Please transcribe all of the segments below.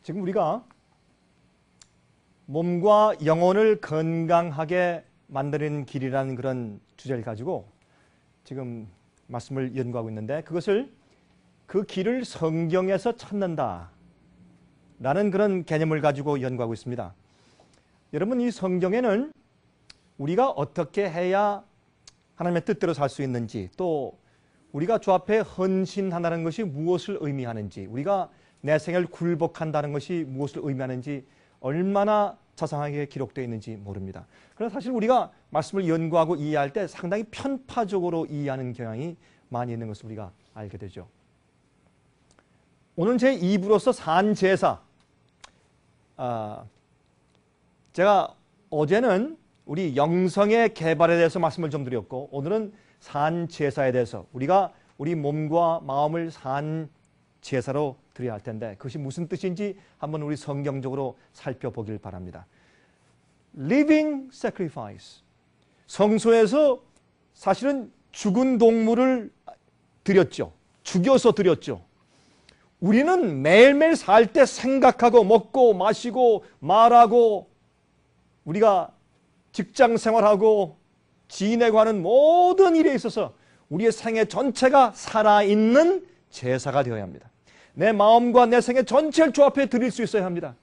지금 우리가 몸과 영혼을 건강하게 만드는 길이라는 그런 주제를 가지고 지금 말씀을 연구하고 있는데, 그 길을 성경에서 찾는다 라는 그런 개념을 가지고 연구하고 있습니다. 여러분, 이 성경에는 우리가 어떻게 해야 하나님의 뜻대로 살 수 있는지, 또 우리가 주 앞에 헌신한다는 것이 무엇을 의미하는지, 우리가 내 생을 굴복한다는 것이 무엇을 의미하는지 얼마나 자세하게 기록되어 있는지 모릅니다. 그래서 사실 우리가 말씀을 연구하고 이해할 때 상당히 편파적으로 이해하는 경향이 많이 있는 것을 우리가 알게 되죠. 오늘 제 2부로서 산제사, 제가 어제는 우리 영성의 개발에 대해서 말씀을 좀 드렸고, 오늘은 산제사에 대해서 우리가 우리 몸과 마음을 산제사로 드려야 할 텐데 그것이 무슨 뜻인지 한번 우리 성경적으로 살펴보길 바랍니다. Living sacrifice. 성소에서 사실은 죽은 동물을 드렸죠. 죽여서 드렸죠. 우리는 매일매일 살 때 생각하고 먹고 마시고 말하고 우리가 직장 생활하고 지내고 하는 모든 일에 있어서 우리의 생애 전체가 살아있는 제사가 되어야 합니다. 내 마음과 내 생애 전체를 주 앞에 드릴 수 있어야 합니다.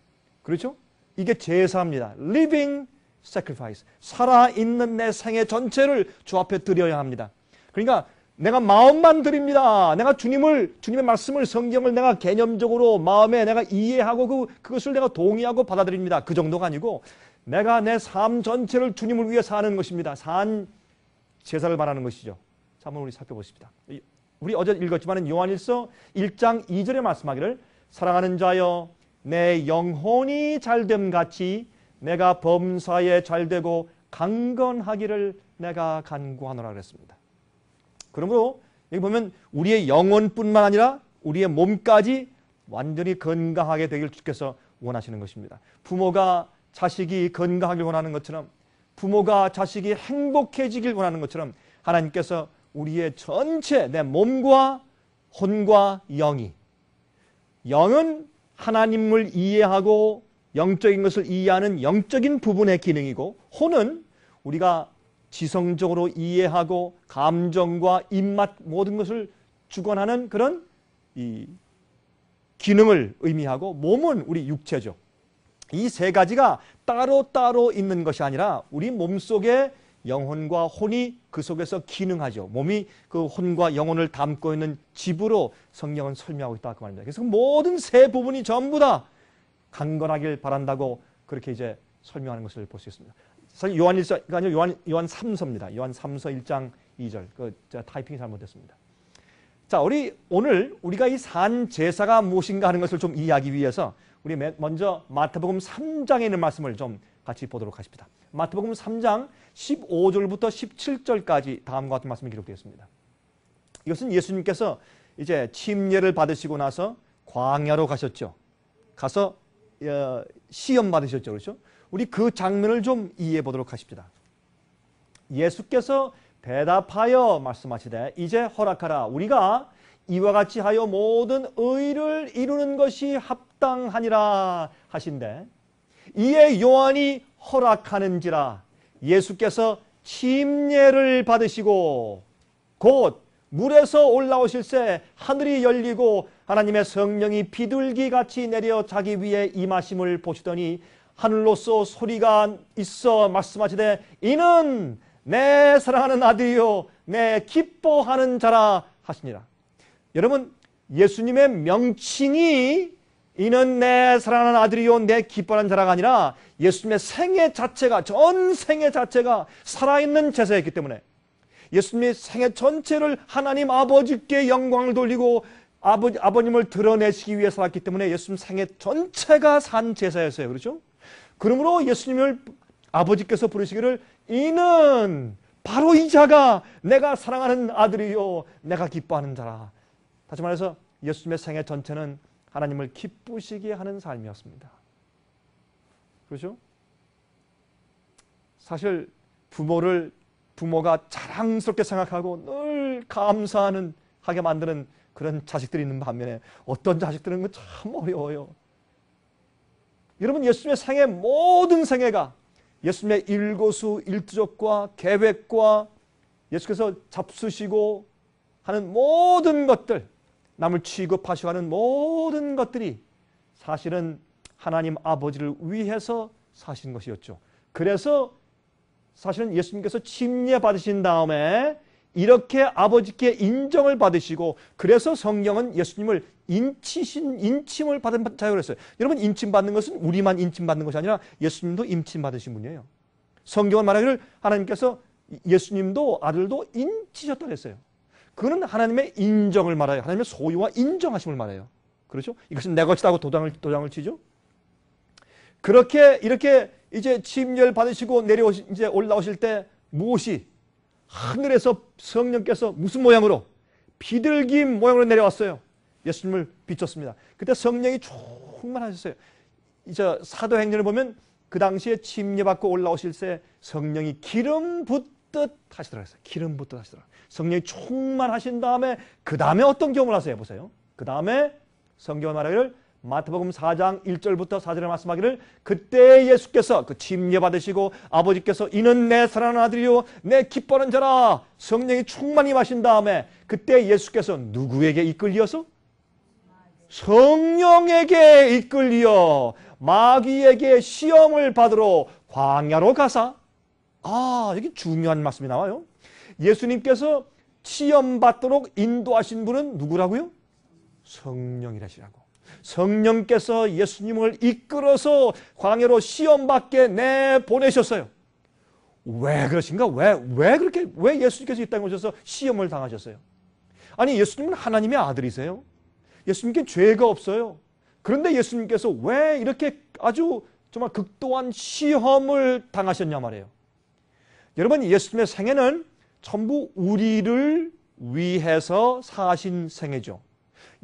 그렇죠? 이게 제사입니다. Living sacrifice. 살아있는 내 생애 전체를 주 앞에 드려야 합니다. 그러니까 내가 마음만 드립니다. 내가 주님의 말씀을, 성경을 내가 개념적으로 마음에 내가 이해하고 그것을 내가 동의하고 받아들입니다. 그 정도가 아니고 내가 내 삶 전체를 주님을 위해 사는 것입니다. 산 제사를 말하는 것이죠. 자, 한번 우리 살펴보십시다. 우리 어제 읽었지만 요한일서 1장 2절에 말씀하기를 사랑하는 자여 내 영혼이 잘됨 같이 내가 범사에 잘되고 강건하기를 내가 간구하노라 그랬습니다. 그러므로 여기 보면 우리의 영혼뿐만 아니라 우리의 몸까지 완전히 건강하게 되길 주께서 원하시는 것입니다. 부모가 자식이 건강하길 원하는 것처럼, 부모가 자식이 행복해지길 원하는 것처럼 하나님께서 우리의 전체 내 몸과 혼과 영은 하나님을 이해하고 영적인 것을 이해하는 영적인 부분의 기능이고, 혼은 우리가 지성적으로 이해하고 감정과 입맛 모든 것을 주관하는 그런 이 기능을 의미하고, 몸은 우리 육체죠. 이 세 가지가 따로따로 있는 것이 아니라 우리 몸속에 영혼과 혼이 그 속에서 기능하죠. 몸이 그 혼과 영혼을 담고 있는 집으로 성경은 설명하고 있다 그 말입니다. 그래서 모든 세 부분이 전부 다 강건하길 바란다고 그렇게 이제 설명하는 것을 볼 수 있습니다. 사실 요한일서가 아니라 요한 3서입니다. 요한 3서 1장 2절. 제가 타이핑이 잘못됐습니다. 자, 오늘 우리가 이 산 제사가 무엇인가 하는 것을 좀 이해하기 위해서 우리 먼저 마태복음 3장에 있는 말씀을 좀 같이 보도록 하십니다. 마태복음 3장 15절부터 17절까지 다음과 같은 말씀이 기록되어 있습니다. 이것은 예수님께서 이제 침례를 받으시고 나서 광야로 가셨죠. 가서 시험 받으셨죠. 그렇죠? 우리 그 장면을 좀 이해해 보도록 하십시다. 예수께서 대답하여 말씀하시되 이제 허락하라. 우리가 이와 같이 하여 모든 의를 이루는 것이 합당하니라 하신대, 이에 요한이 허락하는지라. 예수께서 침례를 받으시고 곧 물에서 올라오실새 하늘이 열리고 하나님의 성령이 비둘기같이 내려 자기 위에 임하심을 보시더니 하늘로서 소리가 있어 말씀하시되 이는 내 사랑하는 아들이요 내 기뻐하는 자라 하시니라. 여러분, 예수님의 명칭이 이는 내 사랑하는 아들이요 내 기뻐하는 자라가 아니라 예수님의 생애 자체가, 전 생애 자체가 살아있는 제사였기 때문에 예수님의 생애 전체를 하나님 아버지께 영광을 돌리고 아버님을 드러내시기 위해 살았기 때문에 예수님 생애 전체가 산 제사였어요. 그렇죠? 그러므로 예수님을 아버지께서 부르시기를 이는 바로 이 자가 내가 사랑하는 아들이요 내가 기뻐하는 자라. 다시 말해서 예수님의 생애 전체는 하나님을 기쁘시게 하는 삶이었습니다. 그렇죠? 사실 부모가 자랑스럽게 생각하고 늘 하게 만드는 그런 자식들이 있는 반면에 어떤 자식들은 참 어려워요. 여러분 예수님의 생애 모든 생애가 예수님의 일거수 일투족과 계획과 예수께서 잡수시고 하는 모든 것들, 남을 취급하시고 하는 모든 것들이 사실은 하나님 아버지를 위해서 사신 것이었죠. 그래서 사실은 예수님께서 침례받으신 다음에 이렇게 아버지께 인정을 받으시고, 그래서 성경은 예수님을 인침을 받은 자라고 했어요. 여러분, 인침받는 것은 우리만 인침받는 것이 아니라 예수님도 인침받으신 분이에요. 성경은 말하기를 하나님께서 예수님도 아들도 인치셨다고 했어요. 그거는 하나님의 인정을 말해요. 하나님의 소유와 인정하심을 말해요. 그렇죠? 이것은 내 것이라고 도장을 치죠. 그렇게 이렇게 이제 침례를 받으시고 이제 올라오실 때 무엇이 하늘에서 성령께서 무슨 모양으로? 비둘기 모양으로 내려왔어요. 예수님을 비췄습니다. 그때 성령이 충만하셨어요. 이제 사도행전을 보면 그 당시에 침례받고 올라오실 때 성령이 기름 붓듯 하시더라고요. 기름 붓듯 하시더라고요. 성령이 충만하신 다음에 그 다음에 어떤 경험을 하세요? 보세요. 그 다음에 성경을 말하기를 마태복음 4장 1절부터 4절에 말씀하기를 그때 예수께서 그 침례 받으시고 아버지께서 이는 내 사랑하는 아들이요 내 기뻐하는 자라 성령이 충만히 마신 다음에 그때 예수께서 누구에게 이끌리어서? 성령에게 이끌리어 마귀에게 시험을 받으러 광야로 가사. 여기 중요한 말씀이 나와요. 예수님께서 시험 받도록 인도하신 분은 누구라고요? 성령이라시라고. 성령께서 예수님을 이끌어서 광야로 시험받게 내보내셨어요. 왜 그러신가? 왜 예수님께서 이 땅에 오셔서 시험을 당하셨어요? 아니, 예수님은 하나님의 아들이세요. 예수님께 죄가 없어요. 그런데 예수님께서 왜 이렇게 아주 정말 극도한 시험을 당하셨냐 말이에요. 여러분, 예수님의 생애는 전부 우리를 위해서 사신 생애죠.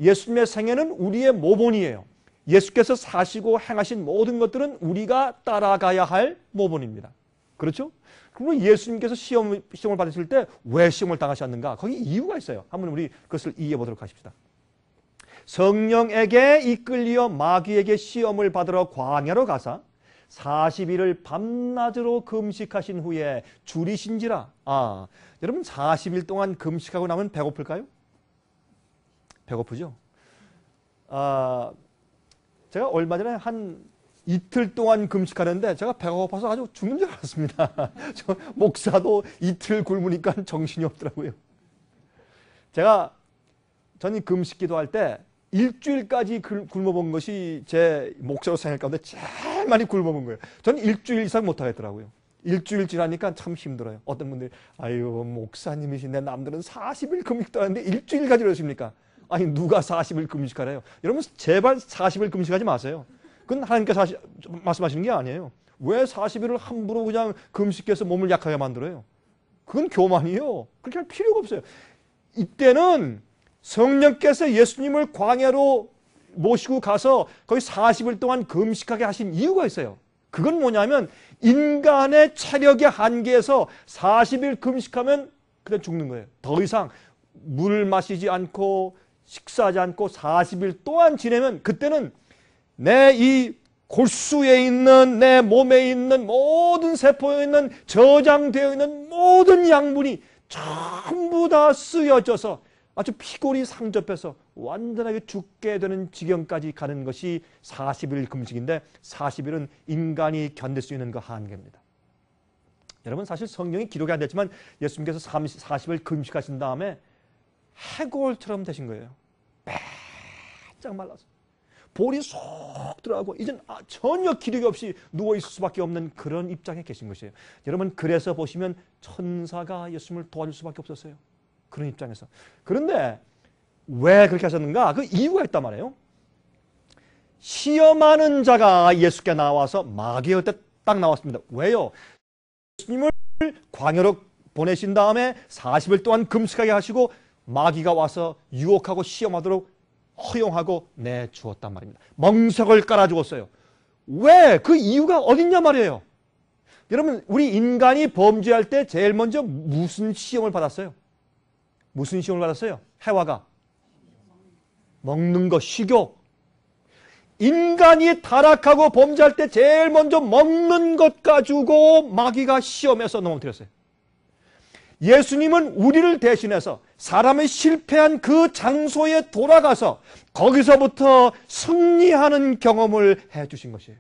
예수님의 생애는 우리의 모본이에요. 예수께서 사시고 행하신 모든 것들은 우리가 따라가야 할 모본입니다. 그렇죠? 그러면 예수님께서 시험을 받으실 때 왜 시험을 당하셨는가? 거기 이유가 있어요. 한번 우리 그것을 이해해 보도록 하십시다. 성령에게 이끌려 마귀에게 시험을 받으러 광야로 가사 40일을 밤낮으로 금식하신 후에 줄이신지라. 여러분 40일 동안 금식하고 나면 배고플까요? 배고프죠? 제가 얼마 전에 한 이틀 동안 금식하는데 제가 배가 고파서 아주 죽는 줄 알았습니다. 저 목사도 이틀 굶으니까 정신이 없더라고요. 저는 금식 기도할 때 일주일까지 굶어본 것이 제 목사로 생활 가운데 제일 많이 굶어본 거예요. 저는 일주일 이상 못하겠더라고요. 일주일 지나니까 참 힘들어요. 어떤 분들이 아유 목사님이신데 남들은 40일 금식도 하는데 일주일까지 그러십니까? 아니 누가 40일 금식하래요? 여러분 제발 40일 금식하지 마세요. 그건 하나님께서 말씀하시는 게 아니에요. 왜 40일을 함부로 그냥 금식해서 몸을 약하게 만들어요? 그건 교만이에요. 그렇게 할 필요가 없어요. 이때는 성령께서 예수님을 광야로 모시고 가서 거기 40일 동안 금식하게 하신 이유가 있어요. 그건 뭐냐면 인간의 체력의 한계에서 40일 금식하면 그냥 죽는 거예요. 더 이상 물을 마시지 않고 식사하지 않고 40일 동안 지내면 그때는 내 이 골수에 있는 내 몸에 있는 모든 세포에 있는 저장되어 있는 모든 양분이 전부 다 쓰여져서 아주 피골이 상접해서 완전하게 죽게 되는 지경까지 가는 것이 40일 금식인데 40일은 인간이 견딜 수 있는 그 한계입니다. 여러분 사실 성경이 기록이 안 됐지만 예수님께서 40일 금식하신 다음에 해골처럼 되신 거예요. 바짝 말라서. 볼이 쏙 들어가고 이젠 전혀 기력이 없이 누워있을 수밖에 없는 그런 입장에 계신 것이에요. 여러분 그래서 보시면 천사가 예수님을 도와줄 수밖에 없었어요. 그런 입장에서. 그런데 왜 그렇게 하셨는가? 그 이유가 있단 말이에요. 시험하는 자가 예수께 나와서 마귀의 때 딱 나왔습니다. 왜요? 예수님을 광야로 보내신 다음에 40일 동안 금식하게 하시고 마귀가 와서 유혹하고 시험하도록 허용하고 내주었단 말입니다. 멍석을 깔아주었어요. 왜? 그 이유가 어딨냐 말이에요. 여러분 우리 인간이 범죄할 때 제일 먼저 무슨 시험을 받았어요? 무슨 시험을 받았어요? 해와가 먹는 거, 식욕. 인간이 타락하고 범죄할 때 제일 먼저 먹는 것 가지고 마귀가 시험해서 넘어뜨렸어요. 예수님은 우리를 대신해서 사람의 실패한 그 장소에 돌아가서 거기서부터 승리하는 경험을 해주신 것이에요.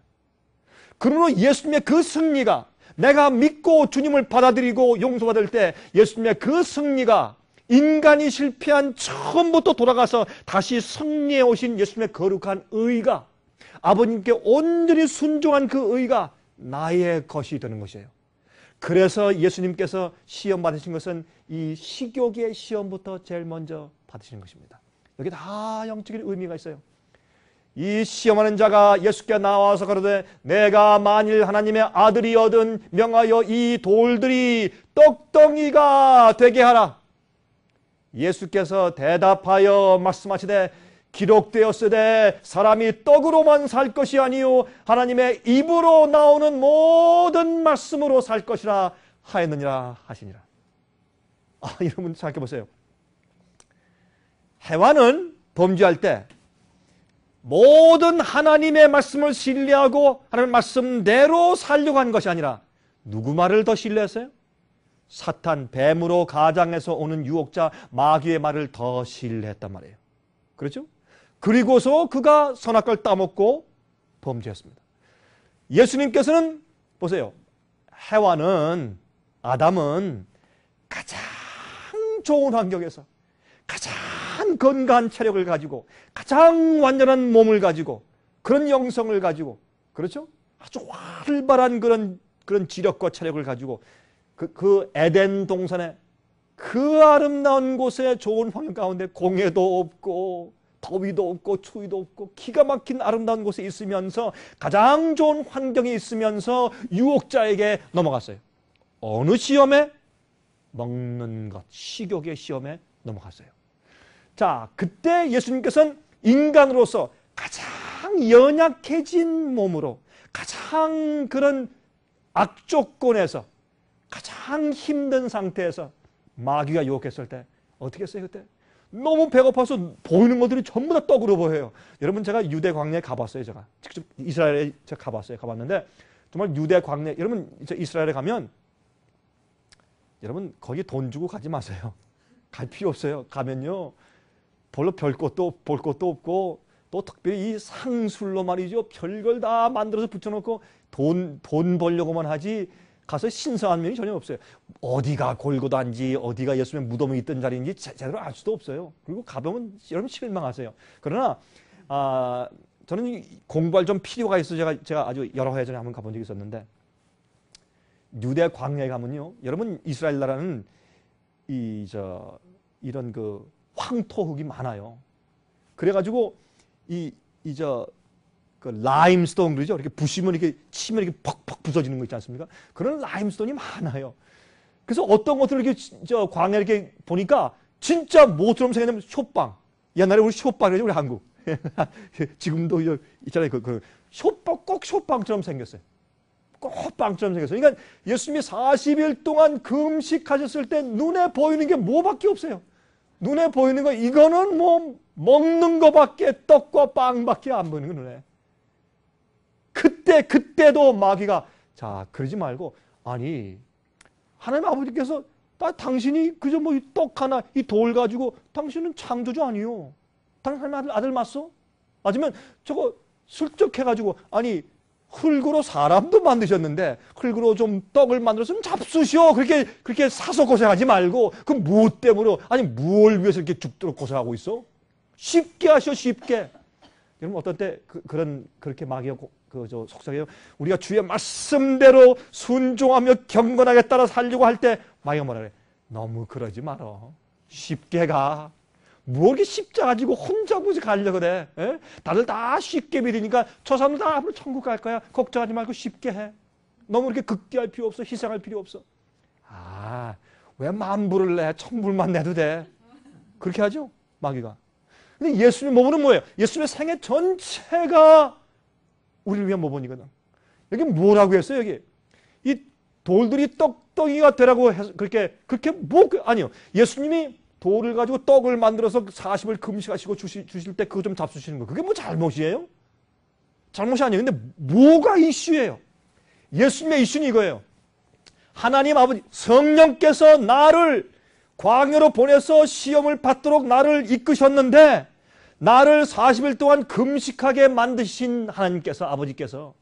그러므로 예수님의 그 승리가, 내가 믿고 주님을 받아들이고 용서받을 때 예수님의 그 승리가, 인간이 실패한 처음부터 돌아가서 다시 승리해 오신 예수님의 거룩한 의가, 아버님께 온전히 순종한 그 의가 나의 것이 되는 것이에요. 그래서 예수님께서 시험 받으신 것은 이 식욕의 시험부터 제일 먼저 받으시는 것입니다. 여기 다 영적인 의미가 있어요. 이 시험하는 자가 예수께 나와서 가로되 내가 만일 하나님의 아들이거든 명하여 이 돌들이 떡덩이가 되게 하라. 예수께서 대답하여 말씀하시되 기록되었으되 사람이 떡으로만 살 것이 아니요 하나님의 입으로 나오는 모든 말씀으로 살 것이라 하였느니라 하시니라. 여러분 생각해 보세요. 해와는 범죄할 때 모든 하나님의 말씀을 신뢰하고 하나님의 말씀대로 살려고 한 것이 아니라 누구 말을 더 신뢰했어요? 사탄, 뱀으로 가장해서 오는 유혹자 마귀의 말을 더 신뢰했단 말이에요. 그렇죠? 그리고서 그가 선악과를 따먹고 범죄했습니다. 예수님께서는 보세요. 해와는, 아담은 가장 좋은 환경에서 가장 건강한 체력을 가지고 가장 완전한 몸을 가지고 그런 영성을 가지고, 그렇죠? 아주 활발한 그런 지력과 체력을 가지고 그 에덴 동산에 그 아름다운 곳에 좋은 환경 가운데 공해도 없고 더위도 없고 추위도 없고 기가 막힌 아름다운 곳에 있으면서 가장 좋은 환경에 있으면서 유혹자에게 넘어갔어요. 어느 시험에? 먹는 것, 식욕의 시험에 넘어갔어요. 자, 그때 예수님께서는 인간으로서 가장 연약해진 몸으로 가장 그런 악조건에서 가장 힘든 상태에서 마귀가 유혹했을 때 어떻게 했어요 그때? 너무 배고파서 보이는 것들이 전부 다 떡으로 보여요. 여러분 제가 유대 광야에 가봤어요. 제가 직접 이스라엘에 제가 가봤어요. 가봤는데 정말 유대 광야, 여러분 이스라엘에 가면 여러분 거기 돈 주고 가지 마세요. 갈 필요 없어요. 가면요 별로 볼 것도 없고 또 특별히 이 상술로 말이죠. 별걸 다 만들어서 붙여놓고 돈 벌려고만 하지 가서 신성한 면이 전혀 없어요. 어디가 골고다인지 어디가 예수님의 무덤이 있던 자리인지 제대로 알 수도 없어요. 그리고 가보면 여러분 실망하세요. 그러나 저는 공부할 좀 필요가 있어서 제가 아주 여러 해 전에 한번 가본 적이 있었는데 유대 광야에 가면요. 여러분 이스라엘 나라는 이런 그 황토흙이 많아요. 그래가지고 그 라임스톤 그러죠. 이렇게 부시면 이렇게 치면 이렇게 퍽퍽 부서지는 거 있지 않습니까? 그런 라임스톤이 많아요. 그래서 어떤 것들을 이렇게 광야에 이렇게 보니까 진짜 뭐처럼 생겼냐면 솥방. 옛날에 우리 솥방 그러죠. 우리 한국. 지금도 있잖아요. 그 솥방 꼭 솥방처럼 생겼어요. 꼭 빵처럼 생겼어요. 그러니까 예수님이 40일 동안 금식하셨을 때 눈에 보이는 게 뭐밖에 없어요. 눈에 보이는 거 이거는 뭐 먹는 거밖에 떡과 빵밖에 안 보이는 거 눈에. 그때도 마귀가 자 그러지 말고 아니 하나님 아버지께서 당신이 그저 뭐 이 떡 하나 이 돌 가지고 당신은 창조주 아니요. 당신 하나님 아들 맞소? 맞으면 저거 슬쩍 해가지고 아니 흙으로 사람도 만드셨는데 흙으로 좀 떡을 만들어서 좀 잡수시오. 그렇게 사서 고생하지 말고 그 무엇 때문에 아니 무엇을 위해서 이렇게 죽도록 고생하고 있어? 쉽게 하시오 쉽게. 여러분 어떤 때 그렇게 마귀가 속삭여요. 우리가 주의 말씀대로 순종하며 경건하게 따라 살려고 할 때 마귀가 뭐라 그래? 너무 그러지 말어. 쉽게 가. 뭐 이렇게 쉽게 가지고 혼자 무지 가려고 그래. 에? 다들 다 쉽게 믿으니까 저 사람들 다 앞으로 천국 갈 거야. 걱정하지 말고 쉽게 해. 너무 이렇게 극대할 필요 없어. 희생할 필요 없어. 왜 만불을 내? 천불만 내도 돼. 그렇게 하죠. 마귀가. 근데 예수님 모범은 뭐예요? 예수님의 생애 전체가 우리를 위한 모범이거든. 여기 뭐라고 했어요? 여기 이 돌들이 떡덩이가 되라고 해서 그렇게 아니요. 예수님이 돌을 가지고 떡을 만들어서 40을 금식하시고 주실 때 그거 좀 잡수시는 거. 그게 뭐 잘못이에요? 잘못이 아니에요. 근데 뭐가 이슈예요? 예수님의 이슈는 이거예요. 하나님 아버지 성령께서 나를 광야로 보내서 시험을 받도록 나를 이끄셨는데 나를 40일 동안 금식하게 만드신 하나님께서 아버지께서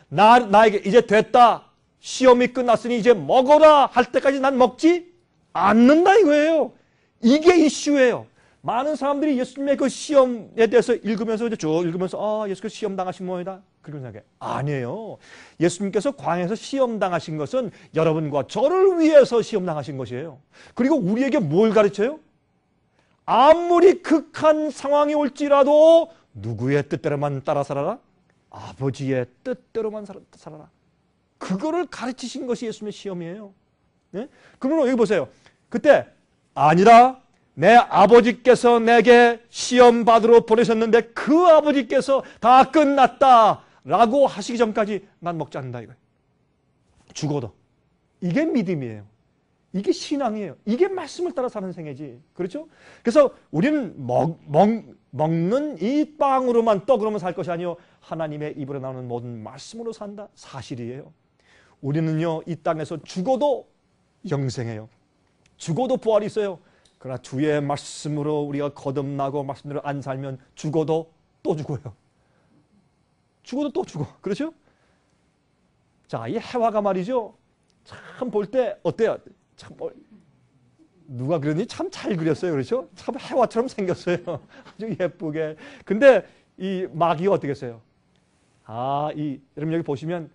나에게 이제 됐다. 시험이 끝났으니 이제 먹어라 할 때까지 난 먹지 않는다 이거예요. 이게 이슈예요. 많은 사람들이 예수님의 그 시험에 대해서 읽으면서 이제 쭉 읽으면서 예수께서 시험 당하신 모양이다. 그렇게 생각해. 아니에요. 예수님께서 광야에서 시험 당하신 것은 여러분과 저를 위해서 시험 당하신 것이에요. 그리고 우리에게 뭘 가르쳐요? 아무리 극한 상황이 올지라도 누구의 뜻대로만 따라 살아라? 아버지의 뜻대로만 살아라. 그거를 가르치신 것이 예수님의 시험이에요. 네? 그러면 여기 보세요. 그때 아니라 내 아버지께서 내게 시험 받으러 보내셨는데 그 아버지께서 다 끝났다 라고 하시기 전까지 난 먹지 않는다 이거예요. 죽어도. 이게 믿음이에요. 이게 신앙이에요. 이게 말씀을 따라 사는 생애지. 그렇죠? 그래서 우리는 먹는 이 빵으로만 떡으로만 살 것이 아니요 하나님의 입으로 나오는 모든 말씀으로 산다. 사실이에요. 우리는요 이 땅에서 죽어도 영생해요. 죽어도 부활이 있어요. 그러나 주의 말씀으로 우리가 거듭나고 말씀대로 안 살면 죽어도 또 죽어요. 죽어도 또 죽어. 그렇죠? 자, 이 해화가 말이죠. 참 볼 때 어때요? 참 누가 그러니 참 잘 그렸어요. 그렇죠? 참 해화처럼 생겼어요. 아주 예쁘게. 근데 이 마귀가 어떻겠어요? 여러분 여기 보시면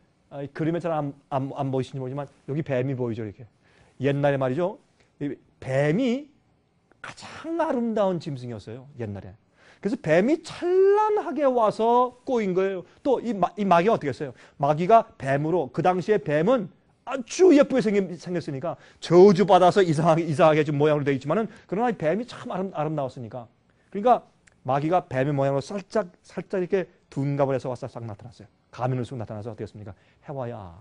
그림에 잘 안 보이시는지 모르지만 여기 뱀이 보이죠. 이렇게. 옛날에 말이죠. 이 뱀이 가장 아름다운 짐승이었어요. 옛날에. 그래서 뱀이 찬란하게 와서 꼬인 거예요. 또 이 마귀가 어떻게 했어요? 마귀가 뱀으로 그 당시에 뱀은 아주 예쁘게 생겼으니까 저주받아서 이상하게 좀 모양으로 되어 있지만은 그러나 뱀이 참 아름다웠으니까. 그러니까 마귀가 뱀의 모양으로 살짝 이렇게 둔갑을 해서 와서 싹 나타났어요. 가면을 쓰고 나타나서 어떻게 했습니까? 해와야.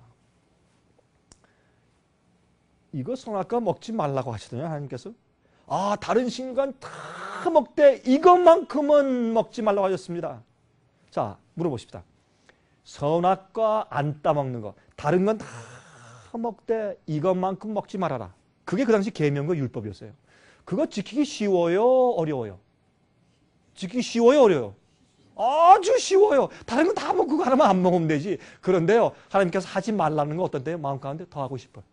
이거 선악과 먹지 말라고 하시더냐 하나님께서. 다른 식물은 다 먹되 이것만큼은 먹지 말라고 하셨습니다. 자, 물어보십시다. 선악과 안 따먹는 거, 다른 건 다 먹되 이것만큼 먹지 말아라. 그게 그 당시 계명과 율법이었어요. 그거 지키기 쉬워요? 어려워요? 지키기 쉬워요? 어려워요? 아주 쉬워요. 다른 건 다 먹고 그거 하나만 안 먹으면 되지. 그런데요, 하나님께서 하지 말라는 거 어떤데요? 마음 가운데 더 하고 싶어요.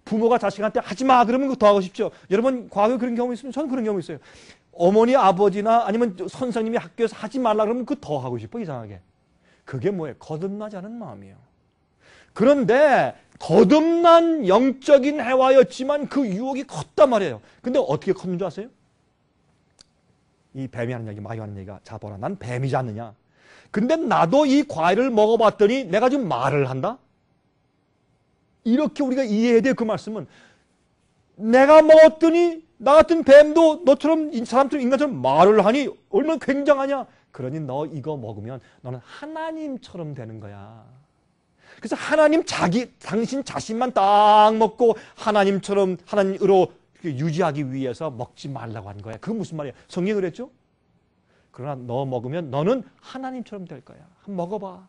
부모가 자식한테 하지 마 그러면 그거 더 하고 싶죠. 여러분 과거에 그런 경우 있으면 저는 그런 경우 있어요. 어머니 아버지나 아니면 선생님이 학교에서 하지 말라 그러면 그거 더 하고 싶어 이상하게. 그게 뭐예요? 거듭나지 않은 마음이에요. 그런데 거듭난 영적인 해화였지만 그 유혹이 컸단 말이에요. 근데 어떻게 컸는 줄 아세요? 이 뱀이 하는 얘기, 마귀가 하는 얘기가 자 보라 난 뱀이지 않느냐. 근데 나도 이 과일을 먹어봤더니 내가 지금 말을 한다? 이렇게 우리가 이해해야 돼요. 그 말씀은 내가 먹었더니 나 같은 뱀도 너처럼 사람처럼 인간처럼 말을 하니 얼마나 굉장하냐. 그러니 너 이거 먹으면 너는 하나님처럼 되는 거야. 그래서 하나님 당신 자신만 딱 먹고 하나님처럼 하나님으로 유지하기 위해서 먹지 말라고 한 거야. 그건 무슨 말이야? 성경이 그랬죠? 그러나 너 먹으면 너는 하나님처럼 될 거야. 한번 먹어봐.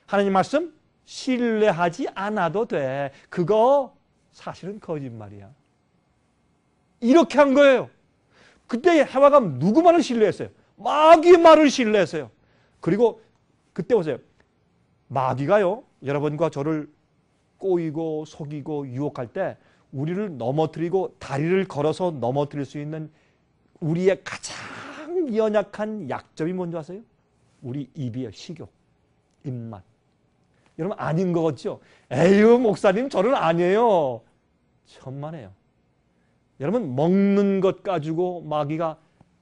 하나님 말씀 신뢰하지 않아도 돼. 그거 사실은 거짓말이야. 이렇게 한 거예요. 그때 해와가 누구 말을 신뢰했어요? 마귀의 말을 신뢰했어요. 그리고 그때 보세요. 마귀가요. 여러분과 저를 꼬이고 속이고 유혹할 때 우리를 넘어뜨리고 다리를 걸어서 넘어뜨릴 수 있는 우리의 가장 연약한 약점이 뭔지 아세요? 우리 입이에요. 식욕, 입맛. 여러분 아닌 거 같죠? 에휴 목사님 저는 아니에요. 천만에요. 여러분 먹는 것 가지고 마귀가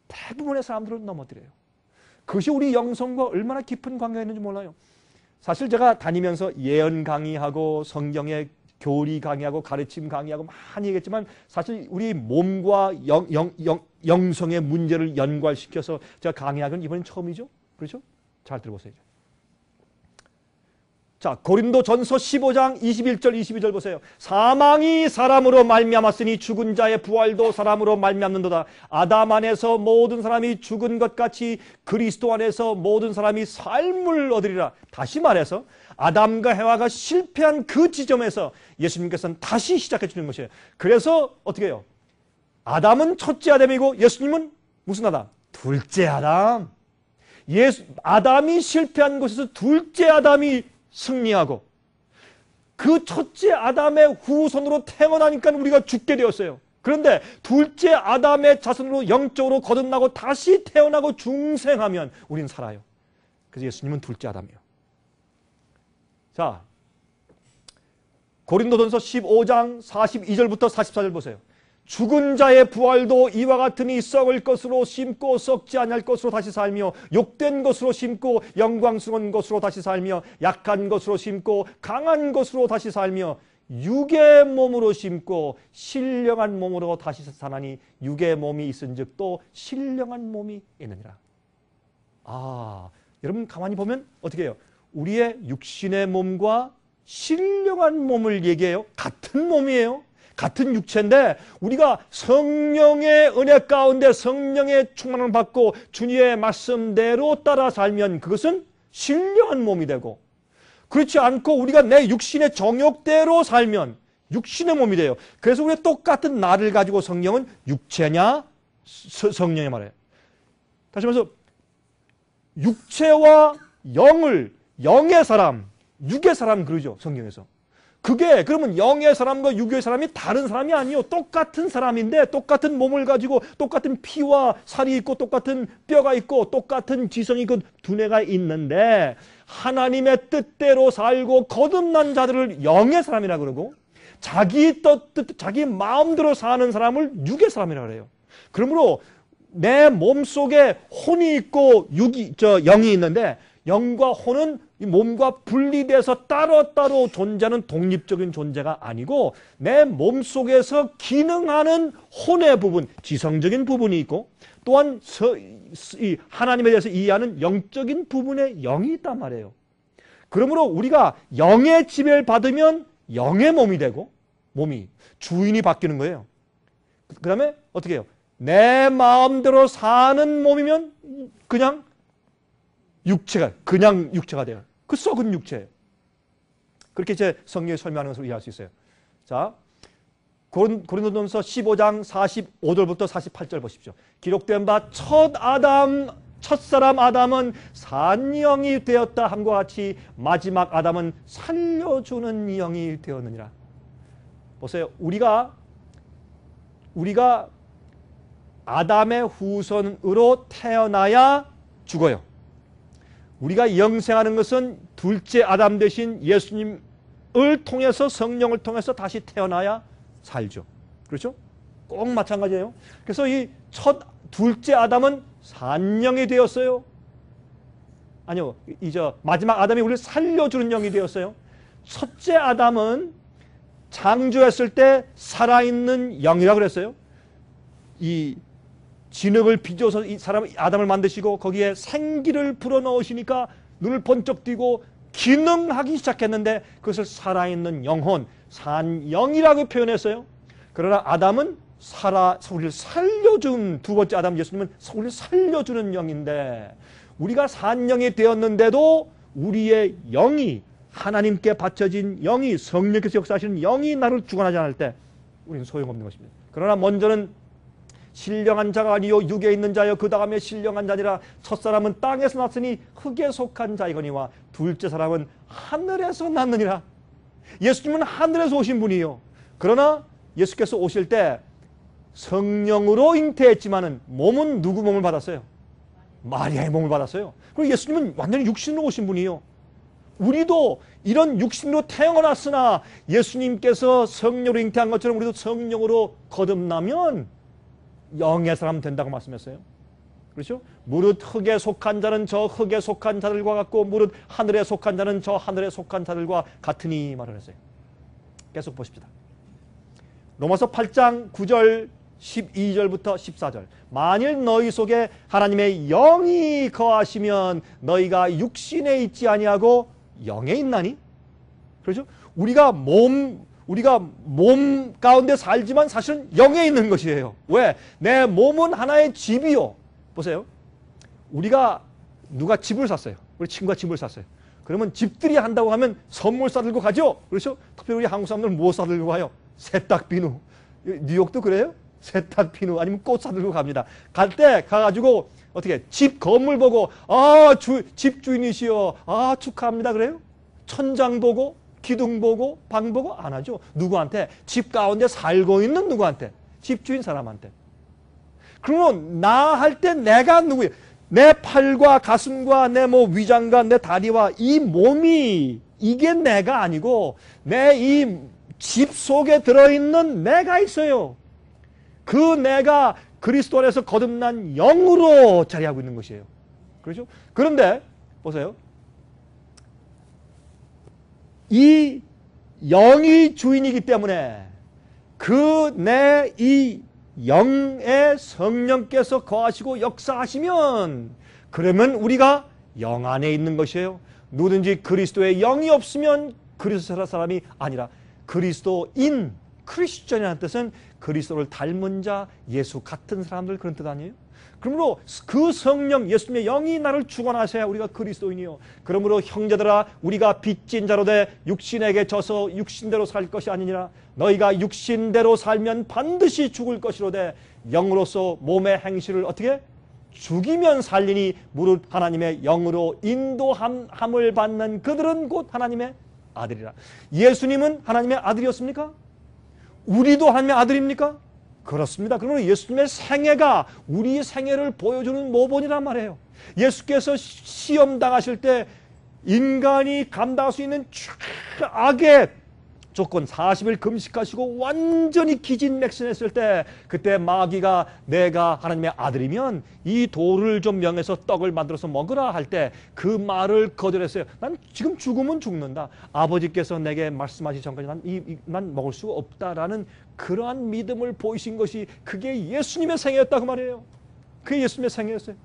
대부분의 사람들을 넘어뜨려요. 그것이 우리 영성과 얼마나 깊은 관계가 있는지 몰라요. 사실 제가 다니면서 예언 강의하고 성경의 교리 강의하고 가르침 강의하고 많이 얘기했지만 사실 우리 몸과 영성의 문제를 연관시켜서 제가 강의하기는 이번엔 처음이죠. 그렇죠? 잘 들어보세요. 자, 고린도전서 15장 21절 22절 보세요. 사망이 사람으로 말미암았으니 죽은 자의 부활도 사람으로 말미암는도다. 아담 안에서 모든 사람이 죽은 것 같이 그리스도 안에서 모든 사람이 삶을 얻으리라. 다시 말해서 아담과 해와가 실패한 그 지점에서 예수님께서는 다시 시작해 주는 것이에요. 그래서 어떻게 해요? 아담은 첫째 아담이고 예수님은 무슨 아담? 둘째 아담. 아담이 실패한 곳에서 둘째 아담이 승리하고 그 첫째 아담의 후손으로 태어나니까 우리가 죽게 되었어요. 그런데 둘째 아담의 자손으로 영적으로 거듭나고 다시 태어나고 중생하면 우리는 살아요. 그래서 예수님은 둘째 아담이에요. 자, 고린도전서 15장 42절부터 44절 보세요. 죽은 자의 부활도 이와 같으니 썩을 것으로 심고 썩지 아니할 것으로 다시 살며 욕된 것으로 심고 영광스러운 것으로 다시 살며 약한 것으로 심고 강한 것으로 다시 살며 육의 몸으로 심고 신령한 몸으로 다시 사나니 육의 몸이 있은즉 또 신령한 몸이 있느니라. 여러분 가만히 보면 어떻게 해요? 우리의 육신의 몸과 신령한 몸을 얘기해요. 같은 몸이에요. 같은 육체인데 우리가 성령의 은혜 가운데 성령의 충만을 받고 주님의 말씀대로 따라 살면 그것은 신령한 몸이 되고, 그렇지 않고 우리가 내 육신의 정욕대로 살면 육신의 몸이 돼요. 그래서 우리가 똑같은 나를 가지고 성령은 육체냐 성령이 말해요. 다시 말해서 육체와 영의 사람, 육의 사람 그러죠 성경에서. 그게 그러면 영의 사람과 육의 사람이 다른 사람이 아니에요. 똑같은 사람인데 똑같은 몸을 가지고 똑같은 피와 살이 있고 똑같은 뼈가 있고 똑같은 지성이 있고 두뇌가 있는데 하나님의 뜻대로 살고 거듭난 자들을 영의 사람이라 그러고 자기 마음대로 사는 사람을 육의 사람이라 그래요. 그러므로 내 몸속에 혼이 있고 영이 있는데 영과 혼은 이 몸과 분리돼서 따로따로 존재하는 독립적인 존재가 아니고 내 몸속에서 기능하는 혼의 부분, 지성적인 부분이 있고 또한 하나님에 대해서 이해하는 영적인 부분의 영이 있단 말이에요. 그러므로 우리가 영의 지배를 받으면 영의 몸이 되고 몸이 주인이 바뀌는 거예요. 그 다음에 어떻게 해요? 내 마음대로 사는 몸이면 그냥 육체가 돼요. 그 썩은 육체예요. 그렇게 이제 성경이 설명하는 것을 이해할 수 있어요. 자, 고린도전서 15장 45절부터 48절 보십시오. 기록된 바 첫사람 아담은 산 영이 되었다 함과 같이 마지막 아담은 살려주는 영이 되었느니라. 보세요. 우리가 아담의 후손으로 태어나야 죽어요. 우리가 영생하는 것은 둘째 아담 대신 예수님을 통해서 성령을 통해서 다시 태어나야 살죠. 그렇죠? 꼭 마찬가지예요. 그래서 이 둘째 아담은 산영이 되었어요. 아니요. 마지막 아담이 우리를 살려주는 영이 되었어요. 첫째 아담은 창조했을 때 살아있는 영이라고 그랬어요. 이 진흙을 빚어서 이 사람 아담을 만드시고 거기에 생기를 불어넣으시니까 눈을 번쩍 뜨고 기능하기 시작했는데 그것을 살아있는 영혼, 산영이라고 표현했어요. 그러나 아담은 우리를 살려준 두 번째 아담 예수님은 우리를 살려주는 영인데 우리가 산영이 되었는데도 우리의 영이 하나님께 바쳐진 영이 성령께서 역사하시는 영이 나를 주관하지 않을 때 우리는 소용없는 것입니다. 그러나 먼저는 신령한 자가 아니요 육에 있는 자여 그 다음에 신령한 자니라. 첫사람은 땅에서 났으니 흙에 속한 자이거니와 둘째 사람은 하늘에서 났느니라. 예수님은 하늘에서 오신 분이에요. 그러나 예수께서 오실 때 성령으로 잉태했지만은 몸은 누구 몸을 받았어요? 마리아의 몸을 받았어요. 그리고 예수님은 완전히 육신으로 오신 분이에요. 우리도 이런 육신으로 태어났으나 예수님께서 성령으로 잉태한 것처럼 우리도 성령으로 거듭나면 영의 사람 된다고 말씀했어요. 그렇죠? 무릇 흙에 속한 자는 저 흙에 속한 자들과 같고 무릇 하늘에 속한 자는 저 하늘에 속한 자들과 같으니 말을 했어요. 계속 보십시다. 로마서 8장 9절 12절부터 14절. 만일 너희 속에 하나님의 영이 거하시면 너희가 육신에 있지 아니하고 영에 있나니? 그렇죠? 우리가 몸 가운데 살지만 사실은 영에 있는 것이에요. 왜? 내 몸은 하나의 집이요. 보세요. 누가 집을 샀어요. 우리 친구가 집을 샀어요. 그러면 집들이 한다고 하면 선물 싸들고 가죠. 그렇죠? 특별히 우리 한국 사람들은 뭐 싸들고 가요? 세탁 비누. 뉴욕도 그래요? 세탁 비누 아니면 꽃 싸들고 갑니다. 갈 때 가가지고 어떻게 집 건물 보고 집주인이시여 축하합니다 그래요? 천장 보고 기둥 보고 방 보고 안 하죠. 누구한테? 집 가운데 살고 있는 누구한테? 집주인 사람한테. 그러면 나 할 때 내가 누구예요? 내 팔과 가슴과 내 위장과 내 다리와 이 몸이 이게 내가 아니고 내 이 집 속에 들어있는 내가 있어요. 그 내가 그리스도 안에서 거듭난 영으로 자리하고 있는 것이에요. 그렇죠? 그런데 보세요. 이 영이 주인이기 때문에 그 내 이 영의 성령께서 거하시고 역사하시면 그러면 우리가 영 안에 있는 것이에요. 누구든지 그리스도의 영이 없으면 그리스도 사람이 아니라 그리스도인, 크리스천이라는 뜻은 그리스도를 닮은 자, 예수 같은 사람들 그런 뜻 아니에요? 그러므로 그 성령, 예수님의 영이 나를 주관하셔야 우리가 그리스도인이요. 그러므로 형제들아 우리가 빚진 자로 돼 육신에게 져서 육신대로 살 것이 아니니라. 너희가 육신대로 살면 반드시 죽을 것이로되 영으로서 몸의 행실을 어떻게? 죽이면 살리니 무릇 하나님의 영으로 인도함을 받는 그들은 곧 하나님의 아들이라. 예수님은 하나님의 아들이었습니까? 우리도 하나님의 아들입니까? 그렇습니다. 그러므로 예수님의 생애가 우리의 생애를 보여주는 모본이란 말이에요. 예수께서 시험 당하실 때 인간이 감당할 수 있는 최악의 조건 40일 금식하시고 완전히 기진맥진했을 때 그때 마귀가 내가 하나님의 아들이면 이 돌을 좀 명해서 떡을 만들어서 먹으라 할 때 그 말을 거절했어요. 난 지금 죽으면 죽는다. 아버지께서 내게 말씀하시기 전까지 난 먹을 수가 없다라는 그러한 믿음을 보이신 것이 그게 예수님의 생애였다고 말이에요. 그게 예수님의 생애였어요.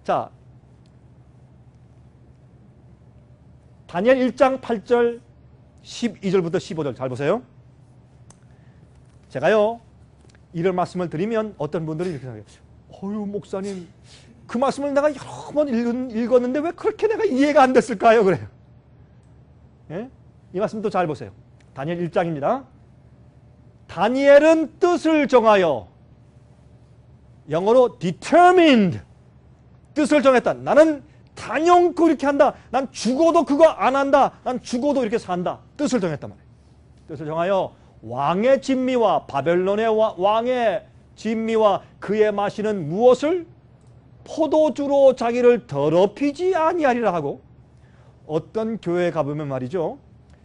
자, 다니엘 1장 8절 12절부터 15절 잘 보세요. 제가요 이런 말씀을 드리면 어떤 분들은 이렇게 생각해요. 어휴 목사님 그 말씀을 내가 여러 번 읽었는데 왜 그렇게 내가 이해가 안 됐을까요? 그래요. 예? 이 말씀도 잘 보세요. 다니엘 1장입니다. 다니엘은 뜻을 정하여 영어로 determined 뜻을 정했다. 나는 단연코 이렇게 한다. 난 죽어도 그거 안 한다. 난 죽어도 이렇게 산다. 뜻을 정했단 말이에요. 뜻을 정하여 왕의 진미와 바벨론의 왕의 진미와 그의 마시는 무엇을 포도주로 자기를 더럽히지 아니하리라 하고 어떤 교회에 가보면 말이죠.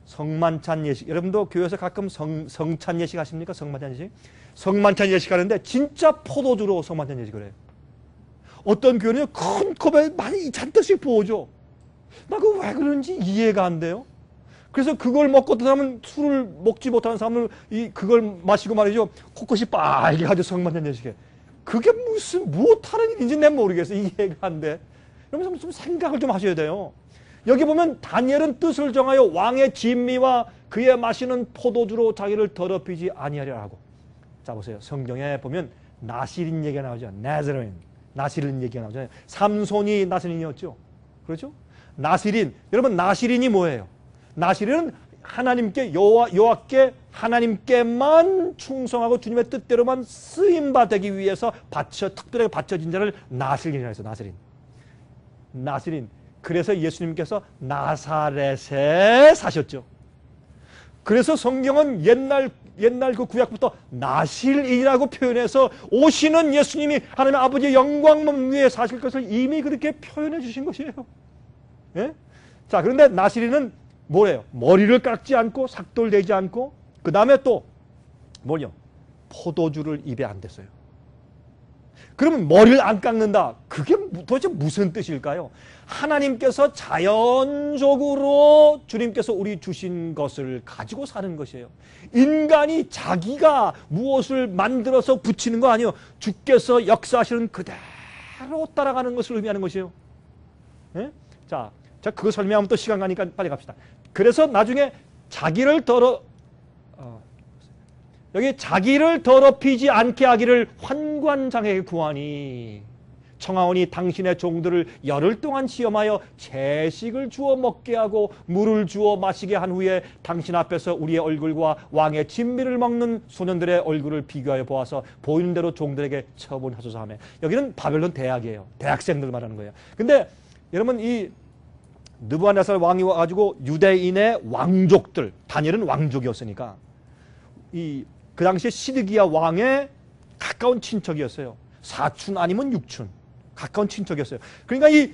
성만찬 예식. 여러분도 교회에서 가끔 성찬 예식 하십니까? 성만찬 예식. 성만찬 예식 하는데 진짜 포도주로 성만찬 예식을 해요. 어떤 교회는 큰 컵에 많이 잔뜩씩 부어줘. 나 그거 왜 그런지 이해가 안 돼요. 그래서 그걸 먹고 어떤 사람은 술을 먹지 못하는 사람은 그걸 마시고 말이죠. 코끝이 빨개 가지고 성만찬 예식에. 그게 무엇하는 일인지 내가 모르겠어. 이해가 안 돼. 여러분 좀 생각을 좀 하셔야 돼요. 여기 보면 다니엘은 뜻을 정하여 왕의 진미와 그의 마시는 포도주로 자기를 더럽히지 아니하리라 하고. 자 보세요. 성경에 보면 나실인 얘기가 나오죠. 나자레인. 나실인 얘기가 나오잖아요. 삼손이 나실인이었죠. 그렇죠? 나실인. 여러분 나실인이 뭐예요? 나실인은 하나님께 여호와께 하나님께만 충성하고 주님의 뜻대로만 쓰임받기 위해서 특별하게 바쳐진 자를 나실인이라고 해서 나실인. 나실인. 그래서 예수님께서 나사렛에 사셨죠. 그래서 성경은 옛날 그 구약부터 나실인이라고 표현해서 오시는 예수님이 하나님의 아버지의 영광 위에 사실 것을 이미 그렇게 표현해 주신 것이에요. 예? 자, 그런데 나실인은 뭐래요? 머리를 깎지 않고 삭돌되지 않고 그 다음에 또 뭐냐? 포도주를 입에 안 댔어요. 그러면 머리를 안 깎는다. 그게 도대체 무슨 뜻일까요? 하나님께서 자연적으로 주님께서 우리 주신 것을 가지고 사는 것이에요. 인간이 자기가 무엇을 만들어서 붙이는 거 아니에요. 주께서 역사하시는 그대로 따라가는 것을 의미하는 것이에요. 예? 자, 자, 그거 설명하면 또 시간 가니까 빨리 갑시다. 그래서 나중에 여기 자기를 더럽히지 않게 하기를 환관장에게 구하니 청하오니 당신의 종들을 열흘 동안 시험하여 채식을 주어 먹게 하고 물을 주어 마시게 한 후에 당신 앞에서 우리의 얼굴과 왕의 진미를 먹는 소년들의 얼굴을 비교하여 보아서 보이는 대로 종들에게 처분하소서 하며, 여기는 바벨론 대학이에요. 대학생들 말하는 거예요. 근데 여러분, 이 느부갓네살 왕이 와가지고 유대인의 왕족들, 다니엘은 왕족이었으니까 그 당시에 시드기야 왕의 가까운 친척이었어요. 사춘 아니면 육춘, 가까운 친척이었어요. 그러니까 이